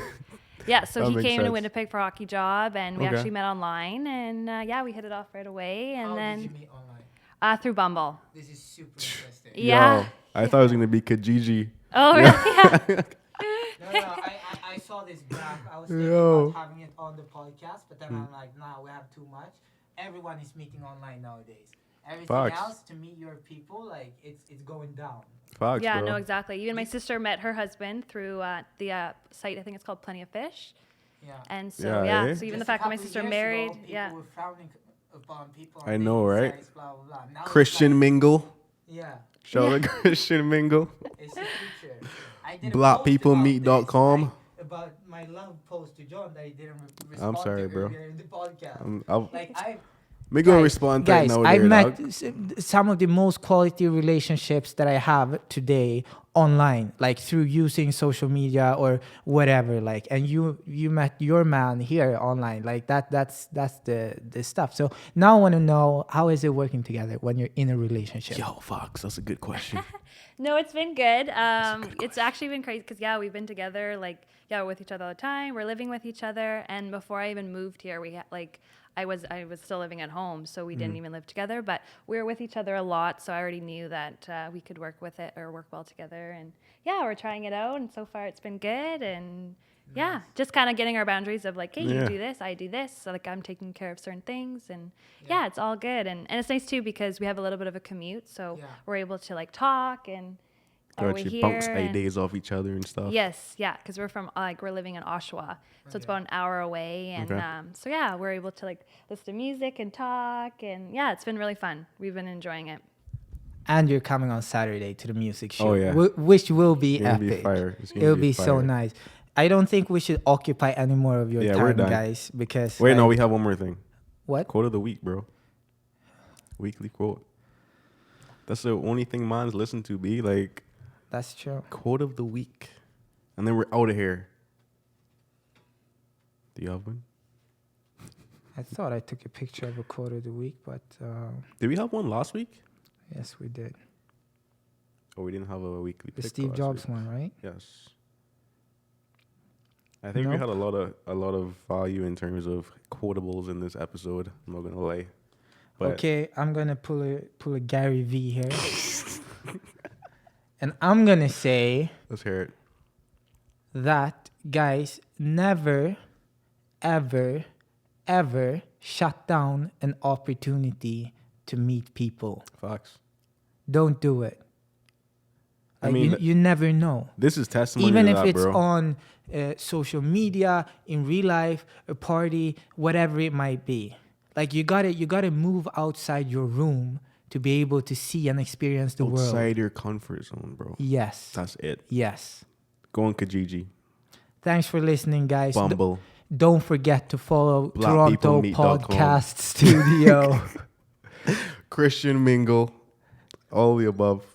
Yeah, so That he makes came to sense. Winnipeg for a hockey job, and we Okay. actually met online, and yeah, we hit it off right away, and How did you then meet online? through Bumble. This is super interesting. Yeah. Yo, I thought it was gonna be Kijiji. Oh, really? Yeah. No, I saw this graph. I was thinking Yo. about having it on the podcast, but then I'm like, nah, we have too much. Everyone is meeting online nowadays. Everything Facts. else to meet your people, like it's going down. Facts, Yeah, bro. no, exactly. Even my sister met her husband through the site. I think it's called Plenty of Fish. Yeah. And so Yeah, yeah, eh? so even Just the a fact that my couple sister years married, ago, people yeah, were frowning upon people. I on know, dating right? sites, blah, blah, blah. Now it's Christian like, mingle. yeah, Shout out to Christian mingle. it's the future. I did a post about Blackpeoplemeet.com. this, like, about my love post to John that he didn't respond sorry, to bro. earlier in the podcast. Like Me gonna Guys, respond right Guys, now. I there, met dog. some of the most quality relationships that I have today online, like through using social media or whatever. Like, and you met your man here online, like that's the stuff. So now I want to know, how is it working together when you're in a relationship? Yo, Fox, that's a good question. no, it's been good. It's actually been crazy because yeah, we've been together like yeah, we're with each other all the time. We're living with each other, and before I even moved here, we had like. I was still living at home, so we didn't even live together, but we were with each other a lot, so I already knew that we could work with it or work well together. And yeah, we're trying it out, and so far it's been good. And yeah, just kind of getting our boundaries of like, hey, you Yeah. do this, I do this. So like I'm taking care of certain things, and yeah, it's all good. And it's nice too because we have a little bit of a commute, so Yeah. we're able to like talk and are Got we you here? bounce and- ideas off each other and stuff. Yes, yeah, because we're from we're living in Oshawa, so it's about an hour away, and Okay. so yeah, we're able to like listen to music and talk, and yeah, it's been really fun. We've been enjoying it. And you're coming on Saturday to the music show, Oh, yeah. which will be It's gonna be epic. fire. It's gonna It'll be be so fire. nice. I don't think we should occupy any more of your Yeah, we're time, done. guys, because Wait, no, like, we have one more thing. what? Quote of the week, bro. Weekly quote. That's the only thing mine's listen to, be like That's true. quote of the week. And then we're out of here. Do you have one? I thought I took a picture of a quote of the week, but Did we have one last week? yes, we did. Oh, we didn't have a weekly The pick Steve last Jobs week. one, right? Yes. I think we Nope. had a lot of value in terms of quotables in this episode. I'm not gonna lie. But Okay, I'm gonna pull a Gary V here, and I'm gonna say let's hear it. that, guys, never, ever, ever shut down an opportunity to meet people. Facts. Don't do it. I Like, mean, you never know. This is testimony Even to if that, it's bro. on social media, in real life, a party, whatever it might be. Like you gotta move outside your room to be able to see and experience the Outside world. your comfort zone, bro. Yes. That's it. Yes. Go on Kijiji. Thanks for listening, guys. Bumble. Don't forget to follow Toronto Blackpeoplemeet.com. Podcast Studio. Christian Mingle. All the above.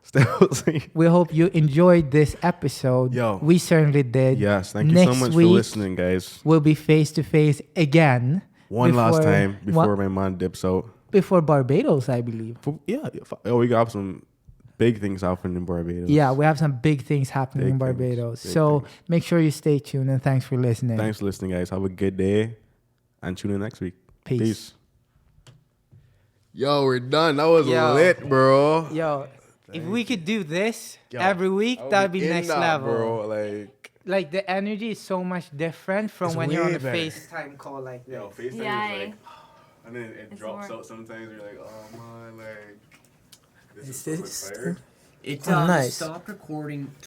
Still saying- We hope you enjoyed this episode. Yo. We certainly did. Yes, thank you so Next much for week, listening, guys. We'll be face to face again. One last before- time before my man dips out. Before Barbados, I believe. Oh, we got some big things happening in Barbados. Yeah, we have some big things happening in Big things, Barbados. big So things. make sure you stay tuned, and thanks for listening. Thanks for listening, guys. Have a good day and tune in next week. Peace. Yo, we're done. That was Yo. lit, bro. Yo, if we could do this Yo, every week, I would that'd be in next that, level. bro. Like the energy is so much different from It's when you're on way a better. FaceTime call like this. FaceTime Yeah, is like, and then it It's drops more- out sometimes. You're like, oh man, like, this Is is so much this- fire. It Oh, nice. stopped recording